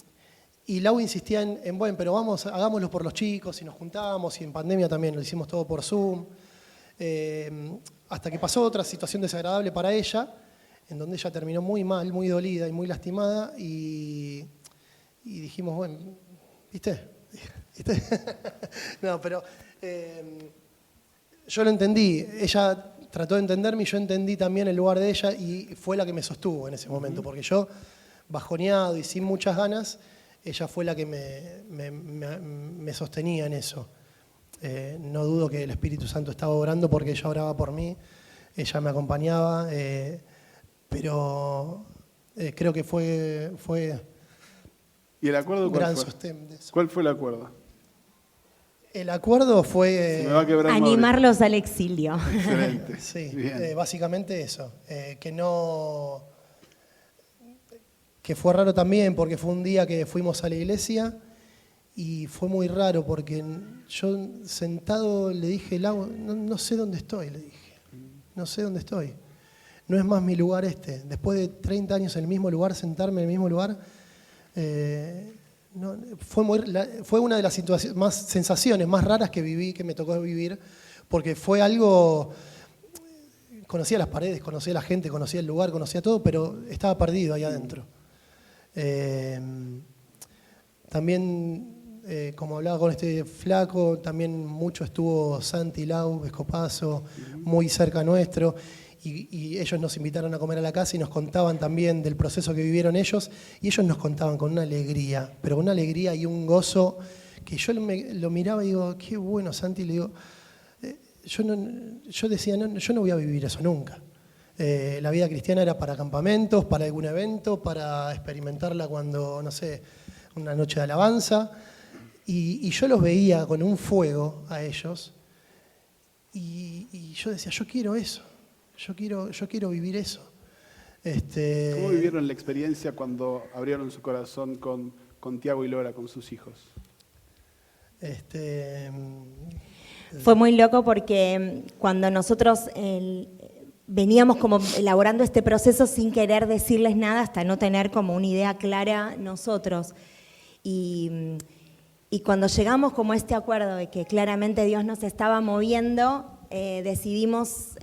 Lau insistía en bueno, pero hagámoslo por los chicos, y nos juntábamos, y en pandemia también lo hicimos todo por Zoom, hasta que pasó otra situación desagradable para ella, en donde ella terminó muy mal, muy dolida y muy lastimada, y dijimos, bueno, ¿viste? No, pero yo lo entendí, ella trató de entenderme y yo entendí también el lugar de ella y fue la que me sostuvo en ese momento, porque yo, bajoneado y sin muchas ganas, ella fue la que me sostenía en eso. No dudo que el Espíritu Santo estaba obrando porque ella oraba por mí, ella me acompañaba, pero creo que fue ¿Y el acuerdo un cuál gran fue? sostén de eso. ¿Cuál fue el acuerdo? El acuerdo fue... Se me va a quebrar Animarlos al exilio. Excelente. Sí, Bien. básicamente eso. Que fue raro también porque fue un día que fuimos a la iglesia y fue muy raro porque yo sentado le dije, Lau, no sé dónde estoy, le dije. No sé dónde estoy. No es más mi lugar este. Después de 30 años en el mismo lugar, sentarme en el mismo lugar, fue una de las sensaciones más raras que viví, que me tocó vivir, porque fue algo... Conocía las paredes, conocía a la gente, conocía el lugar, conocía todo, pero estaba perdido ahí adentro. También, como hablaba con este flaco, también mucho estuvo Santi, Lau, Escopazo, muy cerca nuestro, y ellos nos invitaron a comer a la casa y nos contaban también del proceso que vivieron ellos, y ellos nos contaban con una alegría, pero con una alegría y un gozo, que yo lo miraba y digo, qué bueno, Santi, le digo, yo decía, yo no voy a vivir eso nunca. La vida cristiana era para campamentos, para algún evento, para experimentarla cuando, no sé, una noche de alabanza. Y yo los veía con un fuego a ellos y yo decía, yo quiero eso, yo quiero vivir eso. ¿Cómo vivieron la experiencia cuando abrieron su corazón con Tiago y Lora, con sus hijos? Fue muy loco porque cuando nosotros veníamos como elaborando este proceso sin querer decirles nada hasta no tener como una idea clara nosotros. Y cuando llegamos como a este acuerdo de que claramente Dios nos estaba moviendo, decidimos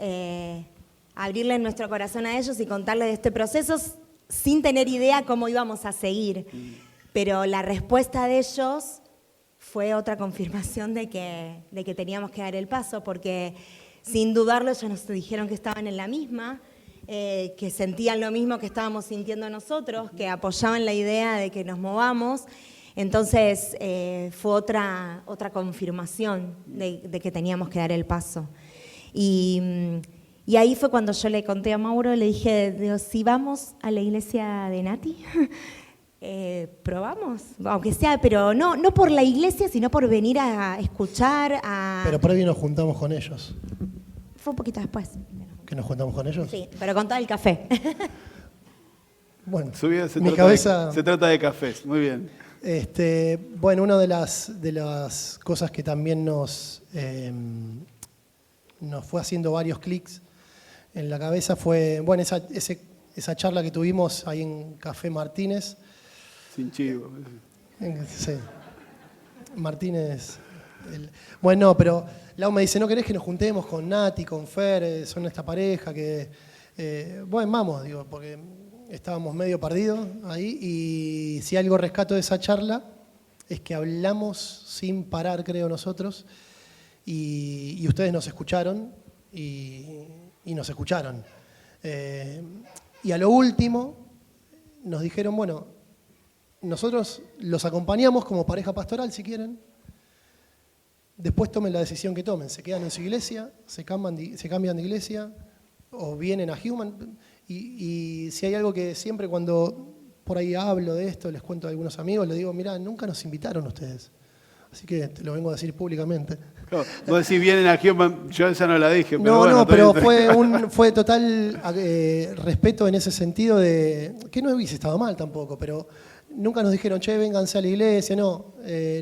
abrirle nuestro corazón a ellos y contarles de este proceso sin tener idea cómo íbamos a seguir. Pero la respuesta de ellos fue otra confirmación de que teníamos que dar el paso, porque sin dudarlo ellos nos dijeron que estaban en la misma, que sentían lo mismo que estábamos sintiendo nosotros, que apoyaban la idea de que nos movamos. Entonces fue otra confirmación de que teníamos que dar el paso. Y ahí fue cuando yo le conté a Mauro, le dije, digo, si vamos a la iglesia de Nati, probamos, aunque sea, pero no por la iglesia, sino por venir a escuchar. Pero previo nos juntamos con ellos. Fue un poquito después. ¿Que nos juntamos con ellos? Sí, pero con todo el café. Bueno, Su vida se trata de cafés, muy bien. Bueno, una de las cosas que también nos fue haciendo varios clics en la cabeza fue, bueno, esa charla que tuvimos ahí en Café Martínez. Sin chivo. Sí. Martínez. Bueno, no, pero Lau me dice, ¿no querés que nos juntemos con Nati, con Fer? Son esta pareja que... bueno, vamos, digo, porque estábamos medio perdidos ahí y si algo rescato de esa charla es que hablamos sin parar, creo nosotros, y ustedes nos escucharon y nos escucharon. Y a lo último nos dijeron, bueno, nosotros los acompañamos como pareja pastoral, si quieren. Después tomen la decisión que tomen. Se quedan en su iglesia, se cambian de iglesia o vienen a Human. Y si hay algo que siempre cuando por ahí hablo de esto, les cuento a algunos amigos, les digo, mirá, nunca nos invitaron ustedes. Así que te lo vengo a decir públicamente. Vos decís, vienen a Human, yo esa no la dije. Pero No, bueno, pero fue total respeto en ese sentido de, que no hubiese estado mal tampoco, pero nunca nos dijeron, che, vénganse a la iglesia, no.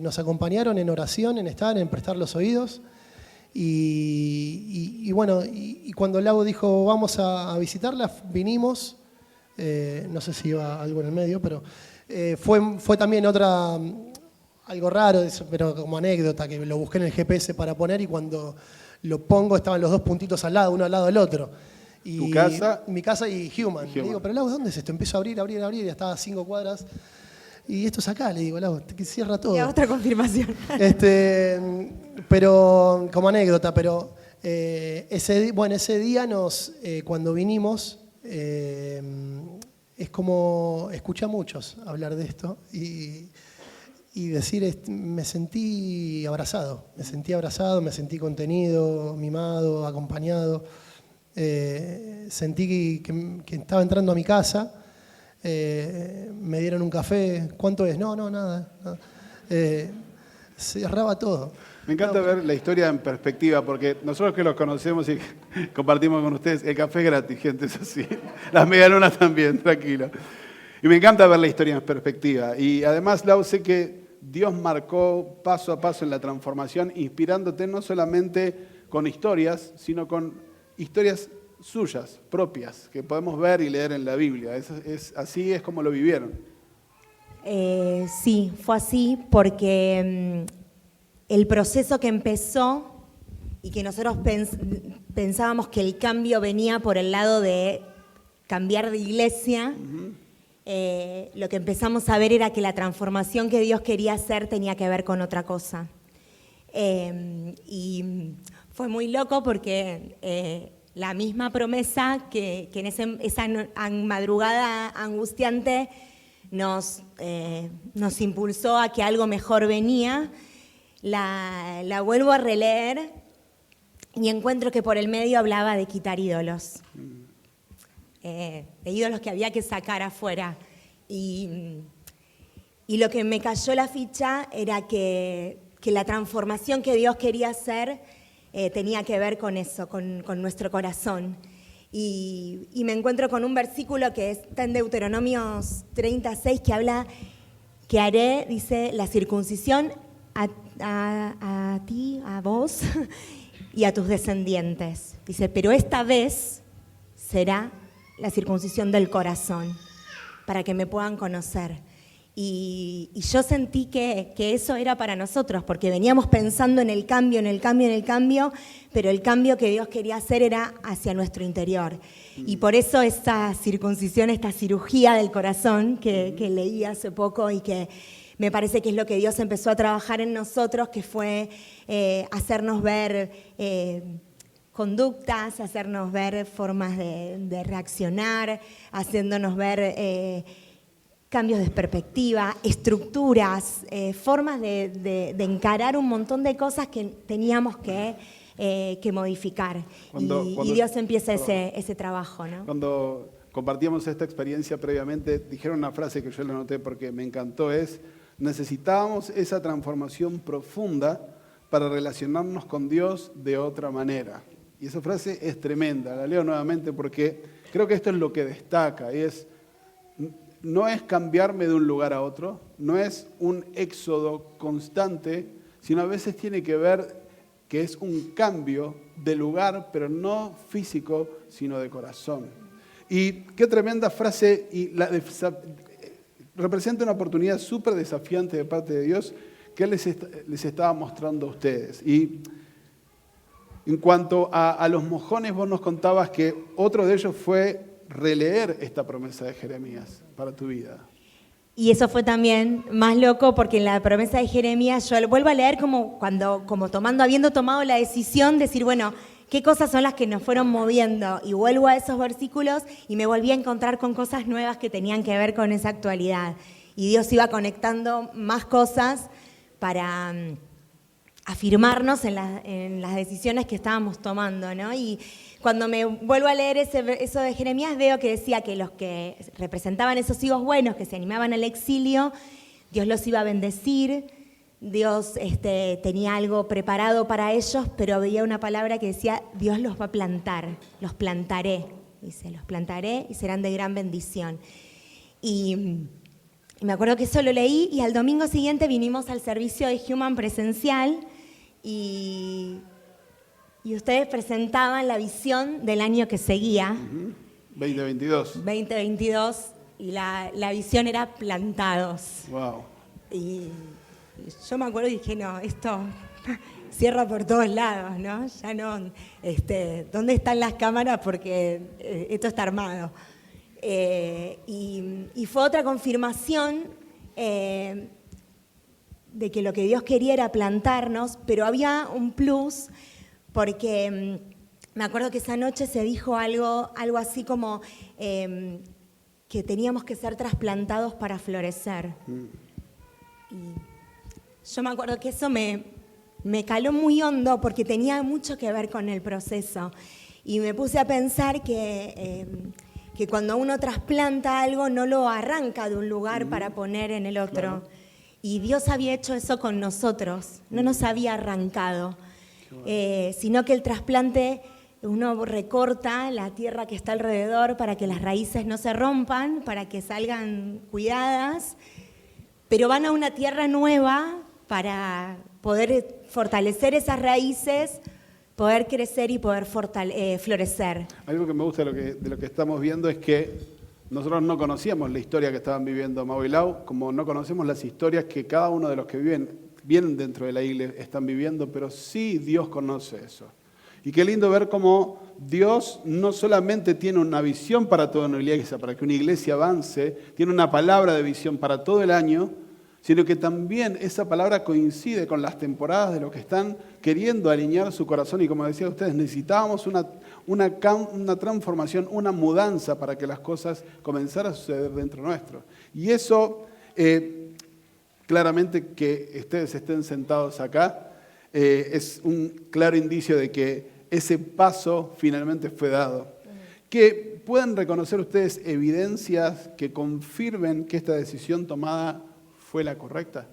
Nos acompañaron en oración, en estar, en prestar los oídos. Y bueno, y cuando Lau dijo, vamos a visitarla, vinimos. No sé si iba algo en el medio, pero fue también algo raro, pero como anécdota, que lo busqué en el GPS para poner y cuando lo pongo estaban los dos puntitos al lado, uno al lado del otro. Y ¿Tu casa? Mi casa y Human. Le digo, pero Lau, ¿dónde es esto? Empiezo a abrir, y estaba a 5 cuadras. Y esto es acá, le digo, Lau, que cierra todo. Y otra confirmación. Pero como anécdota, pero ese día cuando vinimos, es como, escuché a muchos hablar de esto y decir, me sentí abrazado, me sentí contenido, mimado, acompañado. Sentí que estaba entrando a mi casa, me dieron un café. ¿Cuánto es? No, nada. Cerraba todo. Me encanta ver la historia en perspectiva, porque nosotros que los conocemos y compartimos con ustedes, el café es gratis, gente, es así. Las medialunas también, tranquilo. Y me encanta ver la historia en perspectiva. Y además, Lau, sé que Dios marcó paso a paso en la transformación, inspirándote no solamente con historias, sino con historias suyas, propias, que podemos ver y leer en la Biblia. Así es como lo vivieron. Sí, fue así porque el proceso que empezó y que nosotros pensábamos que el cambio venía por el lado de cambiar de iglesia, lo que empezamos a ver era que la transformación que Dios quería hacer tenía que ver con otra cosa. Y fue muy loco porque la misma promesa que en esa madrugada angustiante nos impulsó a que algo mejor venía, la vuelvo a releer y encuentro que por el medio hablaba de quitar ídolos, de ídolos que había que sacar afuera. Y lo que me cayó la ficha era que la transformación que Dios quería hacer tenía que ver con eso, con nuestro corazón. Y me encuentro con un versículo que está en Deuteronomios 36 que habla que haré, dice, la circuncisión a ti, a vos y a tus descendientes. Dice, pero esta vez será la circuncisión del corazón para que me puedan conocer. Y yo sentí que eso era para nosotros, porque veníamos pensando en el cambio, pero el cambio que Dios quería hacer era hacia nuestro interior. Y por eso esta circuncisión, esta cirugía del corazón que leí hace poco y que me parece que es lo que Dios empezó a trabajar en nosotros, que fue hacernos ver conductas, hacernos ver formas de reaccionar, haciéndonos ver cambios de perspectiva, estructuras, formas de encarar un montón de cosas que teníamos que modificar. Y Dios empieza ese trabajo, ¿no? Cuando compartíamos esta experiencia previamente, dijeron una frase que yo la anoté porque me encantó, necesitábamos esa transformación profunda para relacionarnos con Dios de otra manera. Y esa frase es tremenda, la leo nuevamente porque creo que esto es lo que destaca, no es cambiarme de un lugar a otro, no es un éxodo constante, sino a veces tiene que ver que es un cambio de lugar, pero no físico, sino de corazón. Y qué tremenda frase, y representa una oportunidad súper desafiante de parte de Dios que Él les estaba mostrando a ustedes. Y en cuanto a los mojones, vos nos contabas que otro de ellos fue releer esta promesa de Jeremías para tu vida. Y eso fue también más loco porque en la promesa de Jeremías yo lo vuelvo a leer habiendo tomado la decisión de decir, bueno, qué cosas son las que nos fueron moviendo, y vuelvo a esos versículos y me volví a encontrar con cosas nuevas que tenían que ver con esa actualidad. Dios iba conectando más cosas para afirmarnos en las decisiones que estábamos tomando, ¿no? Y cuando me vuelvo a leer eso de Jeremías, veo que decía que los que representaban esos hijos buenos, que se animaban al exilio, Dios los iba a bendecir, Dios tenía algo preparado para ellos, pero había una palabra que decía, Dios los va a plantar, los plantaré, dice, los plantaré y serán de gran bendición. Y me acuerdo que eso lo leí y al domingo siguiente vinimos al servicio de Human presencial y ustedes presentaban la visión del año que seguía. 2022. 2022 y la visión era plantados. Wow. Y yo me acuerdo y dije, no, esto cierra por todos lados, ¿no? Ya no, ¿dónde están las cámaras? Porque esto está armado. Y fue otra confirmación de que lo que Dios quería era plantarnos, pero había un plus, porque me acuerdo que esa noche se dijo algo así como que teníamos que ser trasplantados para florecer. Y yo me acuerdo que eso me caló muy hondo porque tenía mucho que ver con el proceso. Y me puse a pensar que cuando uno trasplanta algo no lo arranca de un lugar para poner en el otro. Claro. Y Dios había hecho eso con nosotros, no nos había arrancado, sino que el trasplante, uno recorta la tierra que está alrededor para que las raíces no se rompan, para que salgan cuidadas, pero van a una tierra nueva para poder fortalecer esas raíces, poder crecer y poder florecer. Algo que me gusta de lo que estamos viendo es que nosotros no conocíamos la historia que estaban viviendo Mau y Lau, como no conocemos las historias que cada uno de los que vienen dentro de la iglesia están viviendo, pero sí Dios conoce eso. Y qué lindo ver cómo Dios no solamente tiene una visión para toda una iglesia, para que una iglesia avance, tiene una palabra de visión para todo el año, sino que también esa palabra coincide con las temporadas de los que están queriendo alinear su corazón. Y como decía ustedes, necesitábamos una transformación, una mudanza para que las cosas comenzaran a suceder dentro nuestro. Y eso, claramente que ustedes estén sentados acá, es un claro indicio de que ese paso finalmente fue dado. Que puedan reconocer ustedes evidencias que confirmen que esta decisión tomada fue la correcta.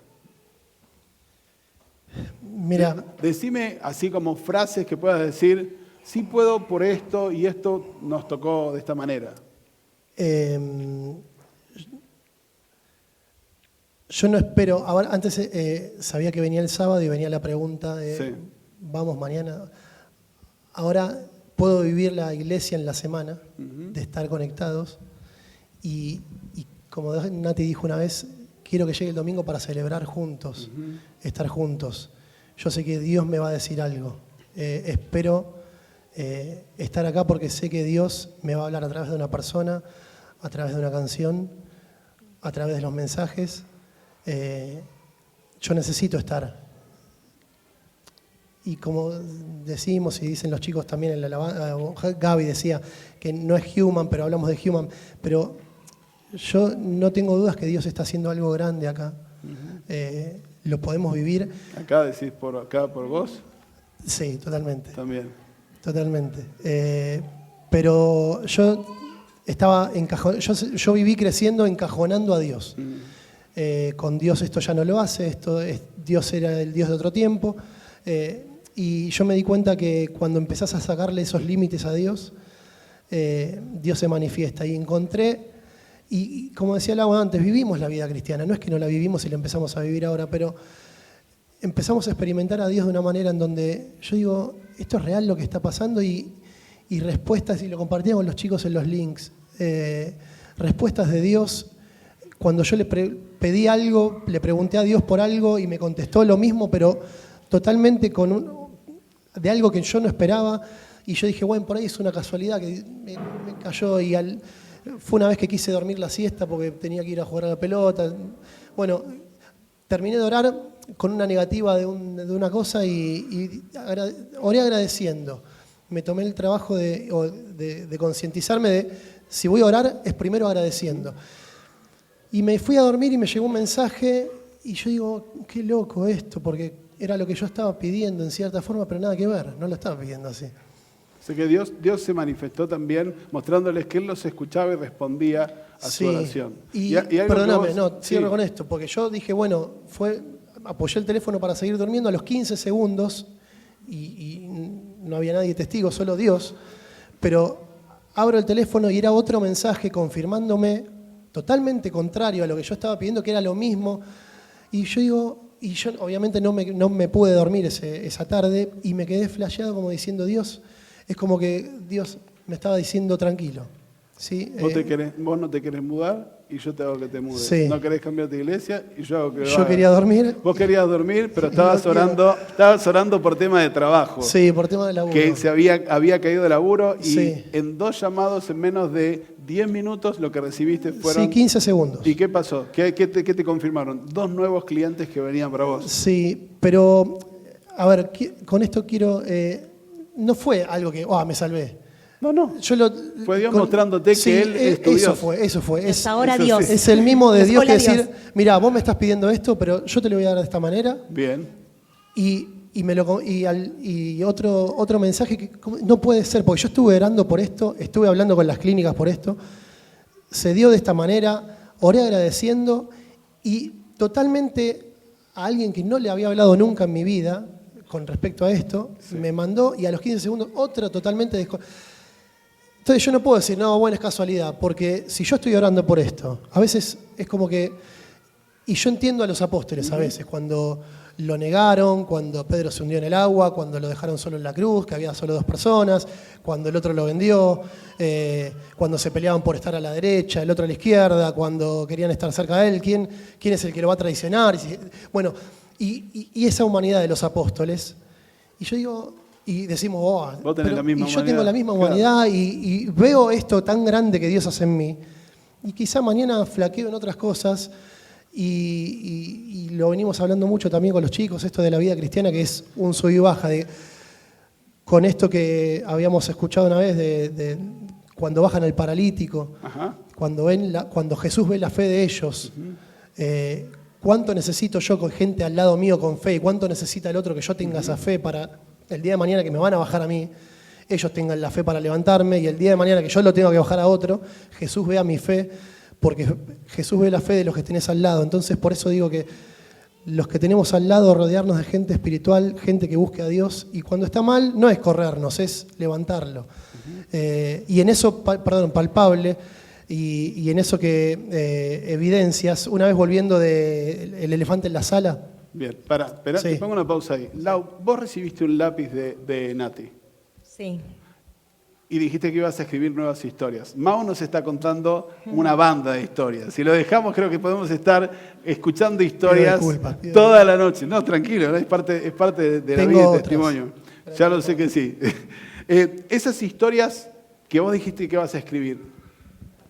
Mira, decime así como frases que puedas decir, sí puedo por esto y esto nos tocó de esta manera. Yo no espero, ahora, antes sabía que venía el sábado y venía la pregunta de Sí. Vamos mañana. Ahora puedo vivir la iglesia en la semana, de estar conectados y como Nati dijo una vez, quiero que llegue el domingo para celebrar juntos, estar juntos. Yo sé que Dios me va a decir algo. Espero estar acá porque sé que Dios me va a hablar a través de una persona, a través de una canción, a través de los mensajes. Yo necesito estar. Y como decimos y dicen los chicos también en la alabanza, Gaby decía que no es Human, pero hablamos de Human, pero yo no tengo dudas que Dios está haciendo algo grande acá. Lo podemos vivir. ¿Acá decís por acá por vos? Sí, totalmente. También. Totalmente. Pero yo estaba yo viví creciendo encajonando a Dios. Con Dios esto ya no lo hace, Dios era el Dios de otro tiempo. Y yo me di cuenta que cuando empezás a sacarle esos límites a Dios, Dios se manifiesta. Y encontré, y como decía Lau antes, vivimos la vida cristiana. No es que no la vivimos y la empezamos a vivir ahora, pero empezamos a experimentar a Dios de una manera en donde yo digo, esto es real lo que está pasando y respuestas, y lo compartíamos con los chicos en los links, respuestas de Dios. Cuando yo le pedí algo, le pregunté a Dios por algo y me contestó lo mismo, pero totalmente de algo que yo no esperaba. Y yo dije, bueno, por ahí es una casualidad que me cayó. Y fue una vez que quise dormir la siesta porque tenía que ir a jugar a la pelota. Bueno, terminé de orar con una negativa de una cosa y oré agradeciendo. Me tomé el trabajo de concientizarme de si voy a orar es primero agradeciendo. Y me fui a dormir y me llegó un mensaje y yo digo, qué loco esto, porque era lo que yo estaba pidiendo en cierta forma, pero nada que ver, no lo estaba pidiendo así. O sea que Dios se manifestó también mostrándoles que Él los escuchaba y respondía a su oración. Y algo perdóname, que vos- cierro sí. con esto, porque yo dije, bueno, apoyé el teléfono para seguir durmiendo a los 15 segundos y no había nadie testigo, solo Dios, pero abro el teléfono y era otro mensaje confirmándome totalmente contrario a lo que yo estaba pidiendo, que era lo mismo, y yo digo, y yo obviamente no me pude dormir esa tarde y me quedé flasheado como diciendo, Dios, es como que Dios me estaba diciendo tranquilo. ¿Sí? Vos no te querés mudar y yo te hago que te mudes. Sí. No querés cambiar de iglesia y yo hago que lo Yo hagas. quería dormir. Vos querías dormir, pero Y estabas orando por tema de trabajo. Sí, por tema de laburo. Que se había caído de laburo y Sí. en 2 llamados en menos de 10 minutos lo que recibiste fueron... Sí, 15 segundos. ¿Y qué pasó? ¿Qué te confirmaron? 2 nuevos clientes que venían para vos. Sí, pero, a ver, con esto quiero... no fue algo que, me salvé. No. Yo Fue Dios mostrándote que Él es tu eso Dios. Eso fue. Es ahora Dios. Es el mismo de Es Dios que hola, decir, Dios. mira, vos me estás pidiendo esto, pero yo te lo voy a dar de esta manera. Bien. Y otro mensaje que no puede ser, porque yo estuve orando por esto, estuve hablando con las clínicas por esto, se dio de esta manera, oré agradeciendo y totalmente a alguien que no le había hablado nunca en mi vida con respecto a esto, me mandó y a los 15 segundos otra totalmente Entonces yo no puedo decir, no, bueno, es casualidad, porque si yo estoy orando por esto, a veces es como que, y yo entiendo a los apóstoles a veces, cuando lo negaron, cuando Pedro se hundió en el agua, cuando lo dejaron solo en la cruz, que había solo 2 personas, cuando el otro lo vendió, cuando se peleaban por estar a la derecha, el otro a la izquierda, cuando querían estar cerca de él, quién es el que lo va a traicionar. Bueno, y esa humanidad de los apóstoles, y yo digo, y decimos, Vos tenés la misma y yo tengo humanidad. la misma Claro. humanidad y veo esto tan grande que Dios hace en mí, y quizá mañana flaqueo en otras cosas, y lo venimos hablando mucho también con los chicos, esto de la vida cristiana, que es un sub y baja, con esto que habíamos escuchado una vez de cuando bajan al paralítico, Ajá. cuando Jesús ve la fe de ellos, cuánto necesito yo con gente al lado mío con fe, y cuánto necesita el otro que yo tenga esa fe para el día de mañana que me van a bajar a mí, ellos tengan la fe para levantarme, y el día de mañana que yo lo tengo que bajar a otro, Jesús vea mi fe, porque Jesús ve la fe de los que tenés al lado. Entonces por eso digo que los que tenemos al lado, rodearnos de gente espiritual, gente que busque a Dios, y cuando está mal no es corrernos, es levantarlo. Y en eso, palpable, y en eso que evidencias, una vez volviendo de El elefante en la sala. Bien, espera, Sí. te pongo una pausa ahí. Lau, vos recibiste un lápiz de Nati Sí. y dijiste que ibas a escribir nuevas historias. Mau nos está contando una banda de historias. Si lo dejamos, creo que podemos estar escuchando historias Pido disculpas. toda la noche. No, tranquilo, ¿no? es parte de la Tengo vida y otras. testimonio. Ya lo sé que sí. Esas historias que vos dijiste que ibas a escribir,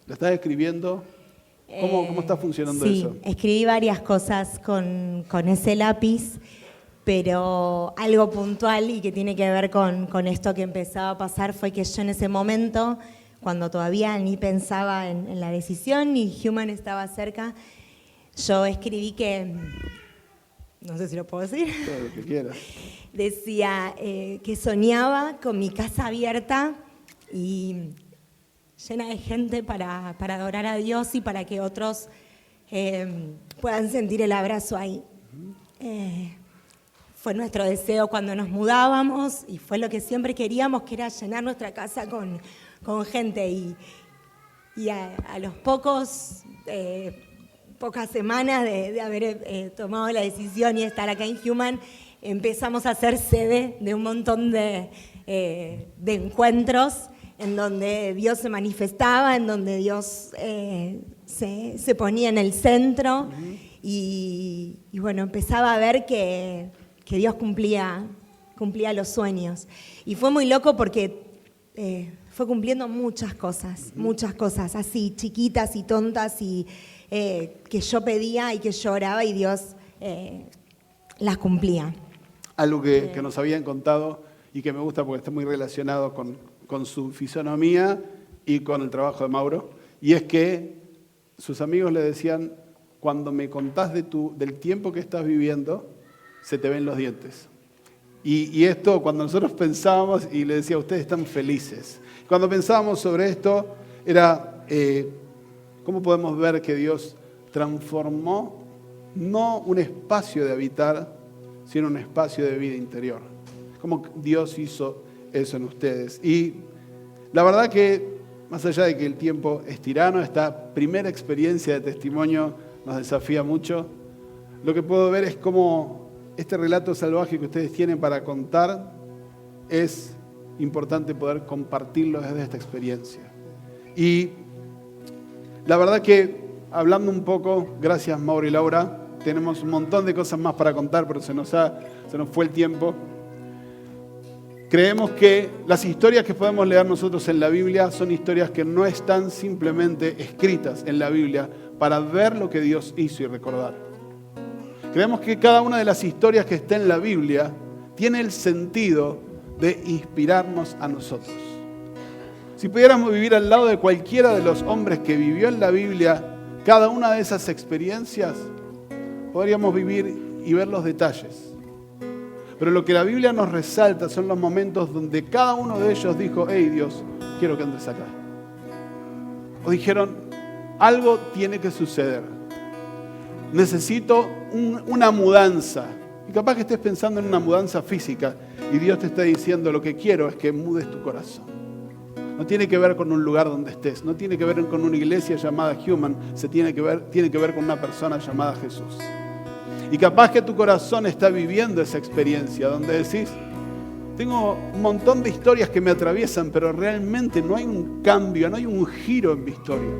¿las estás escribiendo? ¿Cómo está funcionando sí, eso? Escribí varias cosas con ese lápiz, pero algo puntual y que tiene que ver con esto que empezaba a pasar fue que yo en ese momento, cuando todavía ni pensaba en la decisión, ni Human estaba cerca, yo escribí que, no sé si lo puedo decir, Todo lo que quieras. decía que soñaba con mi casa abierta y llena de gente para adorar a Dios y para que otros puedan sentir el abrazo ahí. Fue nuestro deseo cuando nos mudábamos y fue lo que siempre queríamos, que era llenar nuestra casa con gente. Y a los pocas semanas de haber tomado la decisión y estar acá en Human, empezamos a ser sede de un montón de encuentros en donde Dios se manifestaba, en donde Dios se ponía en el centro. Y bueno, empezaba a ver que Dios cumplía los sueños. Y fue muy loco porque fue cumpliendo muchas cosas, así, chiquitas y tontas, y que yo pedía y que yo oraba y Dios las cumplía. Algo que nos habían contado y que me gusta porque está muy relacionado con su fisonomía y con el trabajo de Mauro, y es que sus amigos le decían, cuando me contás del tiempo que estás viviendo, se te ven los dientes. Y esto, cuando nosotros pensábamos, y le decía, ustedes están felices. Cuando pensábamos sobre esto, era, ¿cómo podemos ver que Dios transformó no un espacio de habitar, sino un espacio de vida interior? ¿Cómo Dios hizo eso en ustedes? Y la verdad que, más allá de que el tiempo es tirano, esta primera experiencia de testimonio nos desafía mucho. Lo que puedo ver es cómo este relato salvaje que ustedes tienen para contar es importante poder compartirlo desde esta experiencia. Y la verdad que, hablando un poco, gracias Mauro y Laura, tenemos un montón de cosas más para contar, pero se nos fue el tiempo. Creemos que las historias que podemos leer nosotros en la Biblia son historias que no están simplemente escritas en la Biblia para ver lo que Dios hizo y recordar. Creemos que cada una de las historias que está en la Biblia tiene el sentido de inspirarnos a nosotros. Si pudiéramos vivir al lado de cualquiera de los hombres que vivió en la Biblia cada una de esas experiencias, podríamos vivir y ver los detalles. Pero lo que la Biblia nos resalta son los momentos donde cada uno de ellos dijo, hey Dios, quiero que andes acá. O dijeron, algo tiene que suceder. Necesito una mudanza. Y capaz que estés pensando en una mudanza física y Dios te está diciendo, lo que quiero es que mudes tu corazón. No tiene que ver con un lugar donde estés, no tiene que ver con una iglesia llamada Human, tiene que ver con una persona llamada Jesús. Y capaz que tu corazón está viviendo esa experiencia donde decís, tengo un montón de historias que me atraviesan, pero realmente no hay un cambio, no hay un giro en mi historia.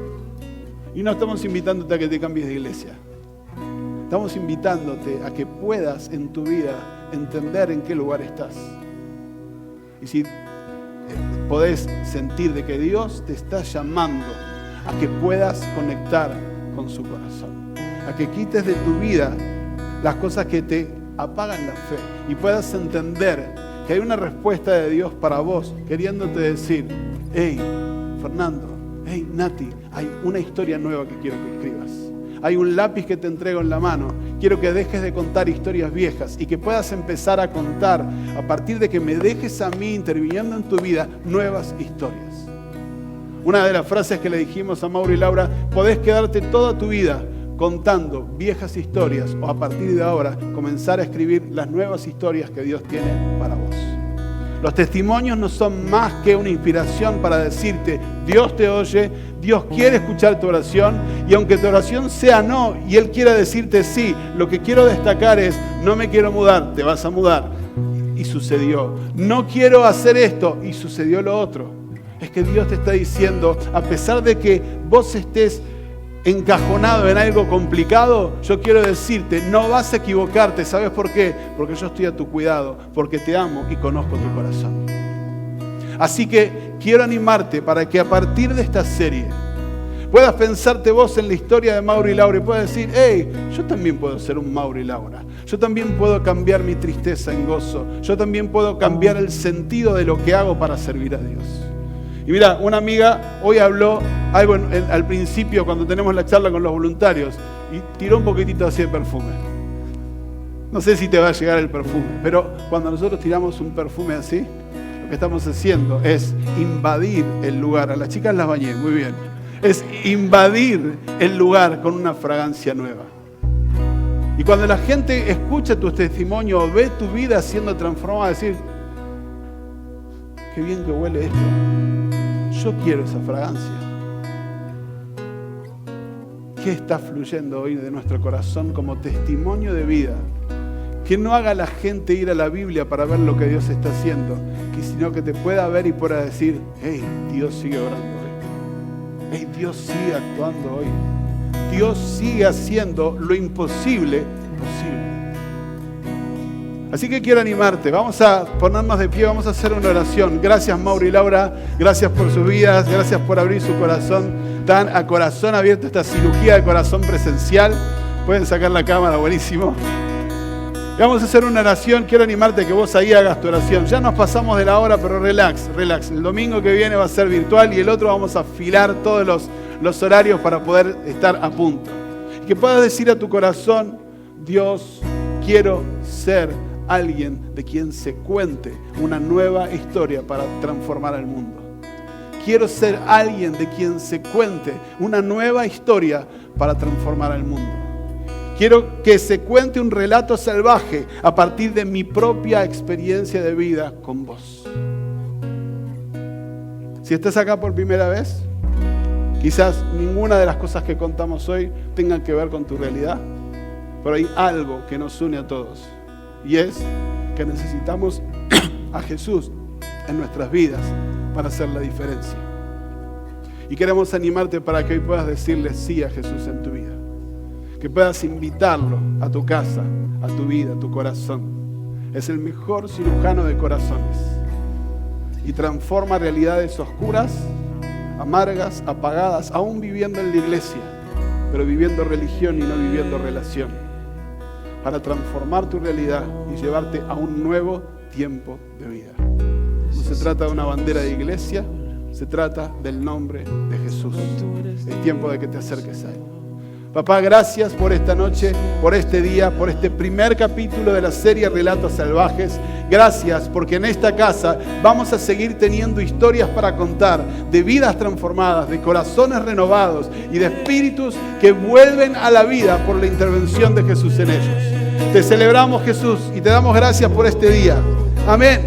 Y no estamos invitándote a que te cambies de iglesia. Estamos invitándote a que puedas en tu vida entender en qué lugar estás. Y si podés sentir de que Dios te está llamando a que puedas conectar con su corazón, a que quites de tu vida las cosas que te apagan la fe y puedas entender que hay una respuesta de Dios para vos, queriéndote decir, hey, Fernando, hey, Nati, hay una historia nueva que quiero que escribas. Hay un lápiz que te entrego en la mano. Quiero que dejes de contar historias viejas y que puedas empezar a contar, a partir de que me dejes a mí interviniendo en tu vida, nuevas historias. Una de las frases que le dijimos a Mauro y Laura, podés quedarte toda tu vida contando viejas historias o a partir de ahora comenzar a escribir las nuevas historias que Dios tiene para vos. Los testimonios no son más que una inspiración para decirte, Dios te oye, Dios quiere escuchar tu oración y aunque tu oración sea no y Él quiera decirte sí, lo que quiero destacar es, no me quiero mudar, te vas a mudar. Y sucedió. No quiero hacer esto y sucedió lo otro. Es que Dios te está diciendo, a pesar de que vos estés encajonado en algo complicado, yo quiero decirte, no vas a equivocarte. ¿Sabes por qué? Porque yo estoy a tu cuidado, porque te amo y conozco tu corazón. Así que quiero animarte para que a partir de esta serie puedas pensarte vos en la historia de Mauro y Laura y puedas decir, hey, yo también puedo ser un Mauro y Laura. Yo también puedo cambiar mi tristeza en gozo. Yo también puedo cambiar el sentido de lo que hago para servir a Dios. Y mira, una amiga hoy habló algo al principio cuando tenemos la charla con los voluntarios y tiró un poquitito así de perfume. No sé si te va a llegar el perfume, pero cuando nosotros tiramos un perfume así, lo que estamos haciendo es invadir el lugar. A las chicas las bañé, muy bien. Es invadir el lugar con una fragancia nueva. Y cuando la gente escucha tu testimonio o ve tu vida siendo transformada, decir, qué bien que huele esto. Yo quiero esa fragancia. ¿Qué está fluyendo hoy de nuestro corazón como testimonio de vida? Que no haga a la gente ir a la Biblia para ver lo que Dios está haciendo, sino que te pueda ver y pueda decir, hey, Dios sigue orando hoy. Hey, Dios sigue actuando hoy. Dios sigue haciendo lo imposible posible. Así que quiero animarte, vamos a ponernos de pie, vamos a hacer una oración. Gracias Mauro y Laura, gracias por sus vidas, gracias por abrir su corazón tan a corazón abierto, esta cirugía de corazón presencial. Pueden sacar la cámara, buenísimo. Y vamos a hacer una oración, quiero animarte a que vos ahí hagas tu oración. Ya nos pasamos de la hora, pero relax. El domingo que viene va a ser virtual y el otro vamos a afilar todos los horarios para poder estar a punto. Y que puedas decir a tu corazón, Dios, quiero ser alguien de quien se cuente una nueva historia para transformar al mundo. Quiero ser alguien de quien se cuente una nueva historia para transformar al mundo. Quiero que se cuente un relato salvaje a partir de mi propia experiencia de vida con vos. Si estás acá por primera vez, quizás ninguna de las cosas que contamos hoy tengan que ver con tu realidad, pero hay algo que nos une a todos, y es que necesitamos a Jesús en nuestras vidas para hacer la diferencia. Y queremos animarte para que hoy puedas decirle sí a Jesús en tu vida. Que puedas invitarlo a tu casa, a tu vida, a tu corazón. Es el mejor cirujano de corazones. Y transforma realidades oscuras, amargas, apagadas, aún viviendo en la iglesia, pero viviendo religión y no viviendo relación. Para transformar tu realidad y llevarte a un nuevo tiempo de vida. No se trata de una bandera de iglesia, se trata del nombre de Jesús. Es tiempo de que te acerques a Él. Papá, gracias por esta noche, por este día, por este primer capítulo de la serie Relatos Salvajes. Gracias porque en esta casa vamos a seguir teniendo historias para contar, de vidas transformadas, de corazones renovados y de espíritus que vuelven a la vida por la intervención de Jesús en ellos. Te celebramos, Jesús, y te damos gracias por este día. Amén.